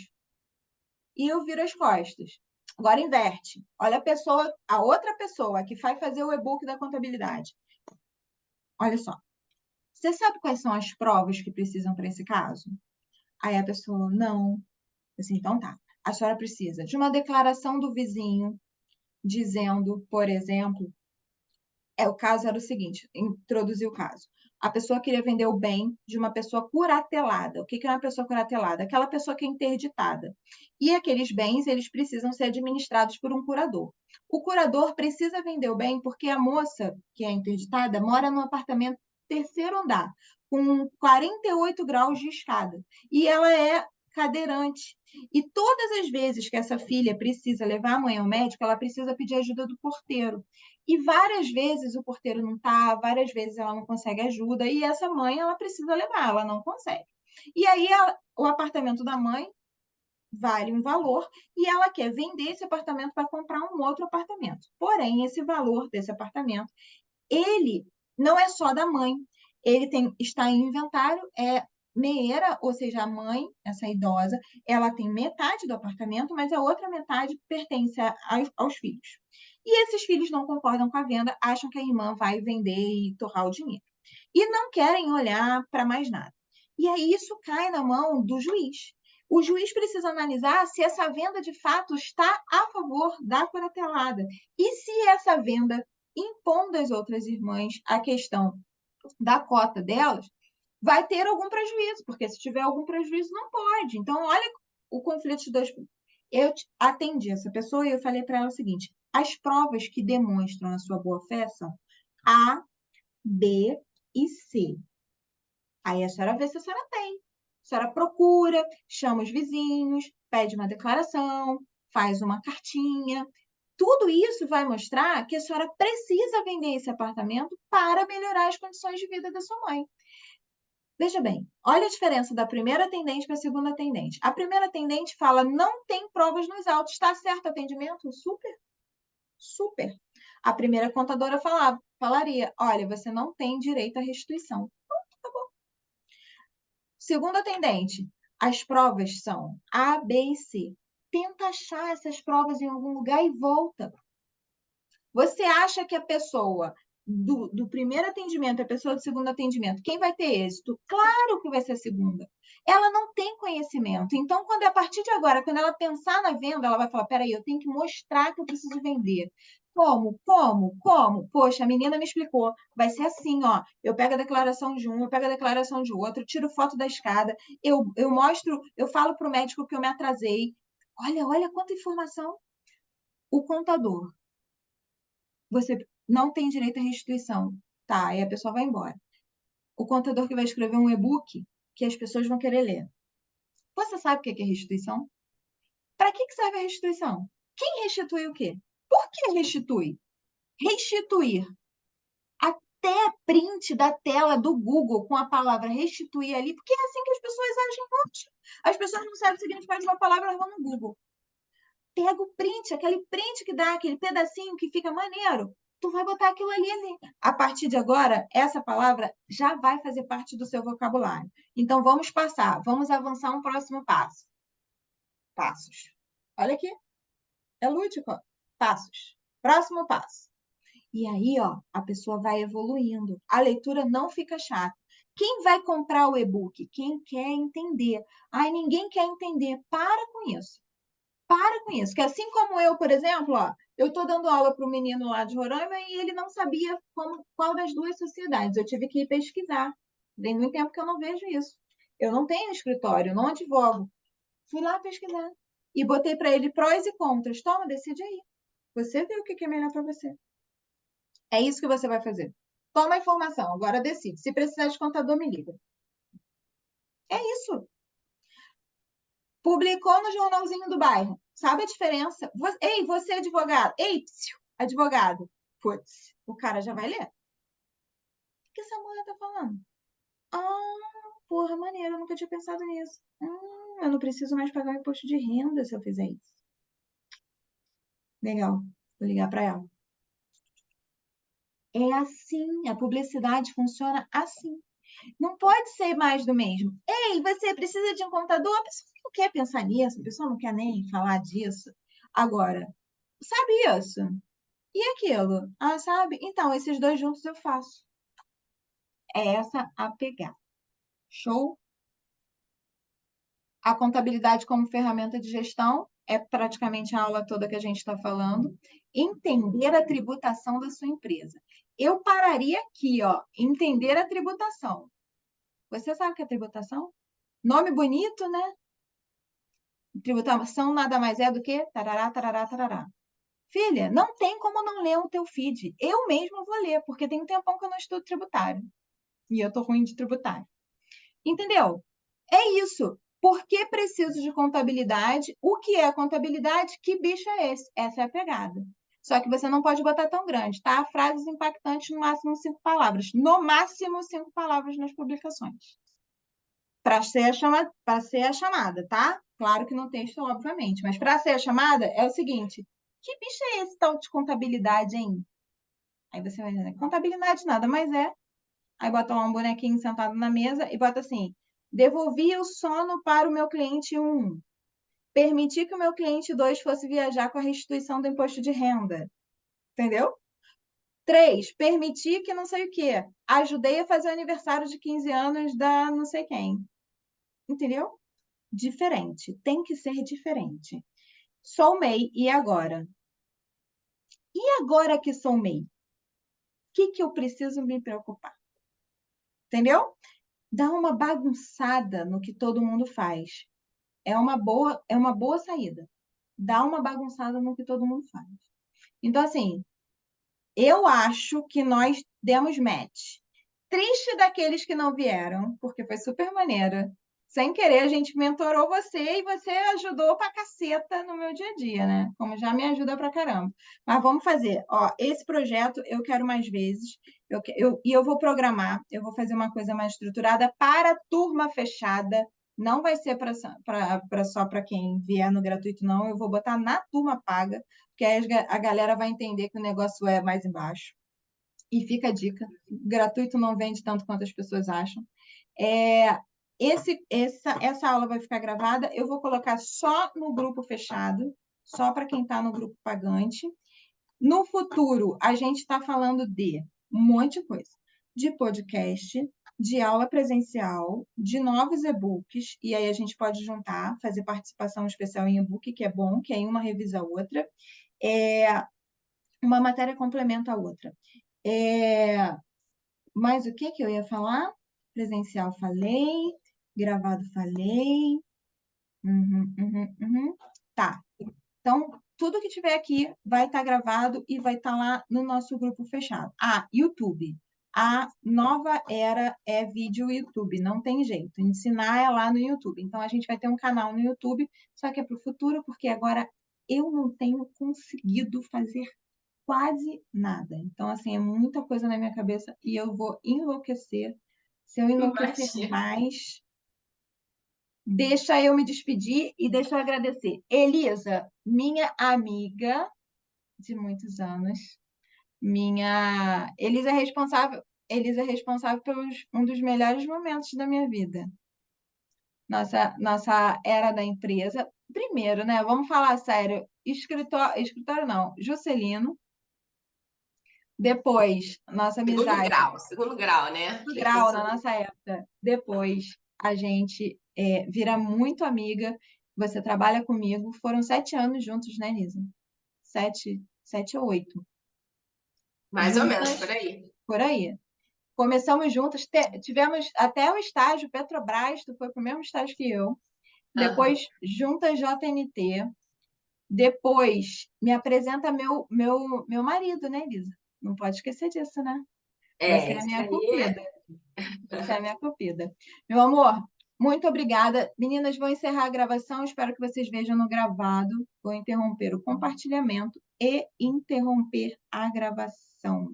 E eu viro as costas. Agora inverte. Olha a outra pessoa que vai fazer o e-book da contabilidade. Olha só. Você sabe quais são as provas que precisam para esse caso? Aí a pessoa, não. Assim, então tá. A senhora precisa de uma declaração do vizinho dizendo, por exemplo, o caso era o seguinte, introduzir o caso. A pessoa queria vender o bem de uma pessoa curatelada. O que é uma pessoa curatelada? Aquela pessoa que é interditada. E aqueles bens, eles precisam ser administrados por um curador. O curador precisa vender o bem porque a moça que é interditada mora num apartamento terceiro andar, com 48 graus de escada. E ela é cadeirante. E todas as vezes que essa filha precisa levar a mãe ao médico, ela precisa pedir ajuda do porteiro. E várias vezes o porteiro não está, várias vezes ela não consegue ajuda, e essa mãe, ela precisa levar, ela não consegue. E aí o apartamento da mãe vale um valor e ela quer vender esse apartamento para comprar um outro apartamento. Porém, esse valor desse apartamento, ele não é só da mãe, ele está em inventário, é meeira, ou seja, a mãe, essa idosa, ela tem metade do apartamento, mas a outra metade pertence aos filhos. E esses filhos não concordam com a venda, acham que a irmã vai vender e torrar o dinheiro. E não querem olhar para mais nada. E aí isso cai na mão do juiz. O juiz precisa analisar se essa venda de fato está a favor da curatelada. E se essa venda impondo às outras irmãs a questão da cota delas, vai ter algum prejuízo, porque se tiver algum prejuízo, não pode. Então, olha o conflito de dois. Eu atendi essa pessoa e eu falei para ela o seguinte: as provas que demonstram a sua boa-fé são A, B e C. Aí a senhora vê se a senhora tem. A senhora procura, chama os vizinhos, pede uma declaração, faz uma cartinha. Tudo isso vai mostrar que a senhora precisa vender esse apartamento para melhorar as condições de vida da sua mãe. Veja bem, olha a diferença da primeira atendente para a segunda atendente. A primeira atendente fala, não tem provas nos autos, está certo o atendimento? Super, super. A primeira contadora falaria, olha, você não tem direito à restituição. Tá bom. Segunda atendente, as provas são A, B e C. Tenta achar essas provas em algum lugar e volta. Você acha que a pessoa do primeiro atendimento e a pessoa do segundo atendimento, quem vai ter êxito? Claro que vai ser a segunda. Ela não tem conhecimento. Então, quando a partir de agora, quando ela pensar na venda, ela vai falar, peraí, eu tenho que mostrar que eu preciso vender. Como? Como? Como? Poxa, a menina me explicou. Vai ser assim, ó. Eu pego a declaração de um, eu pego a declaração de outro, tiro foto da escada, eu mostro, eu falo para o médico que eu me atrasei. Olha quanta informação. O contador, você não tem direito à restituição. Tá, aí a pessoa vai embora. O contador que vai escrever um e-book que as pessoas vão querer ler. Você sabe o que é restituição? Para que serve a restituição? Quem restitui o quê? Por que restitui? Restituir. Até print da tela do Google com a palavra restituir ali, porque é assim que as pessoas agem hoje. As pessoas não sabem o significado de uma palavra, elas vão no Google. Pega o print, aquele print que dá, aquele pedacinho que fica maneiro. Tu vai botar aquilo ali. A partir de agora, essa palavra já vai fazer parte do seu vocabulário. Então, vamos avançar um próximo passo. Passos. Olha aqui. É lúdico. Passos. Próximo passo. E aí, ó, a pessoa vai evoluindo. A leitura não fica chata. Quem vai comprar o e-book? Quem quer entender. Ai, ninguém quer entender. Para com isso. Para com isso. Que assim como eu, por exemplo, ó, eu estou dando aula para um menino lá de Roraima e ele não sabia qual das duas sociedades. Eu tive que ir pesquisar. Tem muito tempo que eu não vejo isso. Eu não tenho escritório, não advogo. Fui lá pesquisar. E botei para ele prós e contras. Toma, decide aí. Você vê o que é melhor para você. É isso que você vai fazer. Toma a informação, agora decide. Se precisar de contador, me liga. É isso. Publicou no jornalzinho do bairro. Sabe a diferença? Ei, você é advogado. Ei, psiu, advogado. Putz, o cara já vai ler. O que essa mulher tá falando? Ah, porra, maneiro, eu nunca tinha pensado nisso. Eu não preciso mais pagar o imposto de renda se eu fizer isso. Legal, vou ligar para ela. É assim, a publicidade funciona assim. Não pode ser mais do mesmo. Ei, você precisa de um contador? A pessoa não quer pensar nisso, a pessoa não quer nem falar disso. Agora, sabe isso? E aquilo? Ah, sabe? Então, esses dois juntos eu faço. É essa a pegada. Show? A contabilidade como ferramenta de gestão é praticamente a aula toda que a gente está falando. Entender a tributação da sua empresa. Eu pararia aqui, ó. Entender a tributação. Você sabe o que é tributação? Nome bonito, né? Tributação nada mais é do que tarará, tarará, tarará. Filha, não tem como não ler o teu feed. Eu mesma vou ler, porque tem um tempão que eu não estudo tributário. E eu tô ruim de tributário. Entendeu? É isso. Por que preciso de contabilidade? O que é contabilidade? Que bicho é esse? Essa é a pegada. Só que você não pode botar tão grande, tá? Frases impactantes, no máximo 5 palavras. No máximo 5 palavras nas publicações. Para ser a chamada, tá? Claro que no texto, obviamente. Mas para ser a chamada, é o seguinte. Que bicho é esse tal de contabilidade, hein? Aí você vai dizer, contabilidade nada, mas é. Aí bota lá um bonequinho sentado na mesa e bota assim, devolvi o sono para o meu cliente 1. Permiti que o meu cliente 2 fosse viajar com a restituição do imposto de renda. Entendeu? 3, permiti que não sei o quê. Ajudei a fazer o aniversário de 15 anos da não sei quem. Entendeu? Diferente. Tem que ser diferente. Sou MEI, e agora? E agora que sou MEI? O que eu preciso me preocupar? Entendeu? Dá uma bagunçada no que todo mundo faz. É uma boa saída. Dá uma bagunçada no que todo mundo faz. Então, assim, eu acho que nós demos match. Triste daqueles que não vieram, porque foi super maneira. Sem querer, a gente mentorou você e você ajudou pra caceta no meu dia a dia, né? Como já me ajuda pra caramba. Mas vamos fazer. Ó, esse projeto eu quero mais vezes. E eu vou programar, eu vou fazer uma coisa mais estruturada para turma fechada. Não vai ser só para quem vier no gratuito, não. Eu vou botar na turma paga, porque aí a galera vai entender que o negócio é mais embaixo. E fica a dica: gratuito não vende tanto quanto as pessoas acham. Essa aula vai ficar gravada. Eu vou colocar só no grupo fechado, só para quem está no grupo pagante. No futuro, a gente está falando de um monte de coisa: de podcast, de aula presencial, de novos e-books, e aí a gente pode juntar, fazer participação especial em e-book, que é bom, que aí uma revisa a outra. Uma matéria complementa a outra. Mas o que eu ia falar? Presencial falei, gravado falei. Tá. Então, tudo que tiver aqui vai estar gravado e vai estar lá no nosso grupo fechado. Ah, YouTube. A nova era é vídeo YouTube, não tem jeito. Ensinar é lá no YouTube. Então, a gente vai ter um canal no YouTube, só que é para o futuro, porque agora eu não tenho conseguido fazer quase nada. Então, assim, é muita coisa na minha cabeça e eu vou enlouquecer. Se eu enlouquecer Imagina. mais, deixa eu me despedir e deixa eu agradecer. Elisa, minha amiga de muitos anos, Elisa é responsável pelos um dos melhores momentos da minha vida. Nossa era da empresa. Primeiro, né? Vamos falar sério. Escritório não, Juscelino. Depois, nossa amizade, Segundo grau, né? do Que foi grau na nossa época. Depois, a gente vira muito amiga. Você trabalha comigo. Foram 7 anos juntos, né, Elisa? 7 ou 8. mais ou menos por aí. Por aí. Começamos juntas, tivemos até o estágio Petrobras, tu foi para o mesmo estágio que eu. Depois, juntas JNT. Depois, me apresenta meu marido, né, Elisa? Não pode esquecer disso, né? Você é a Isso minha aí. cupida. Você é a minha cupida. Meu amor, muito obrigada. Meninas, vou encerrar a gravação. Espero que vocês vejam no gravado. Vou interromper o compartilhamento e interromper a gravação.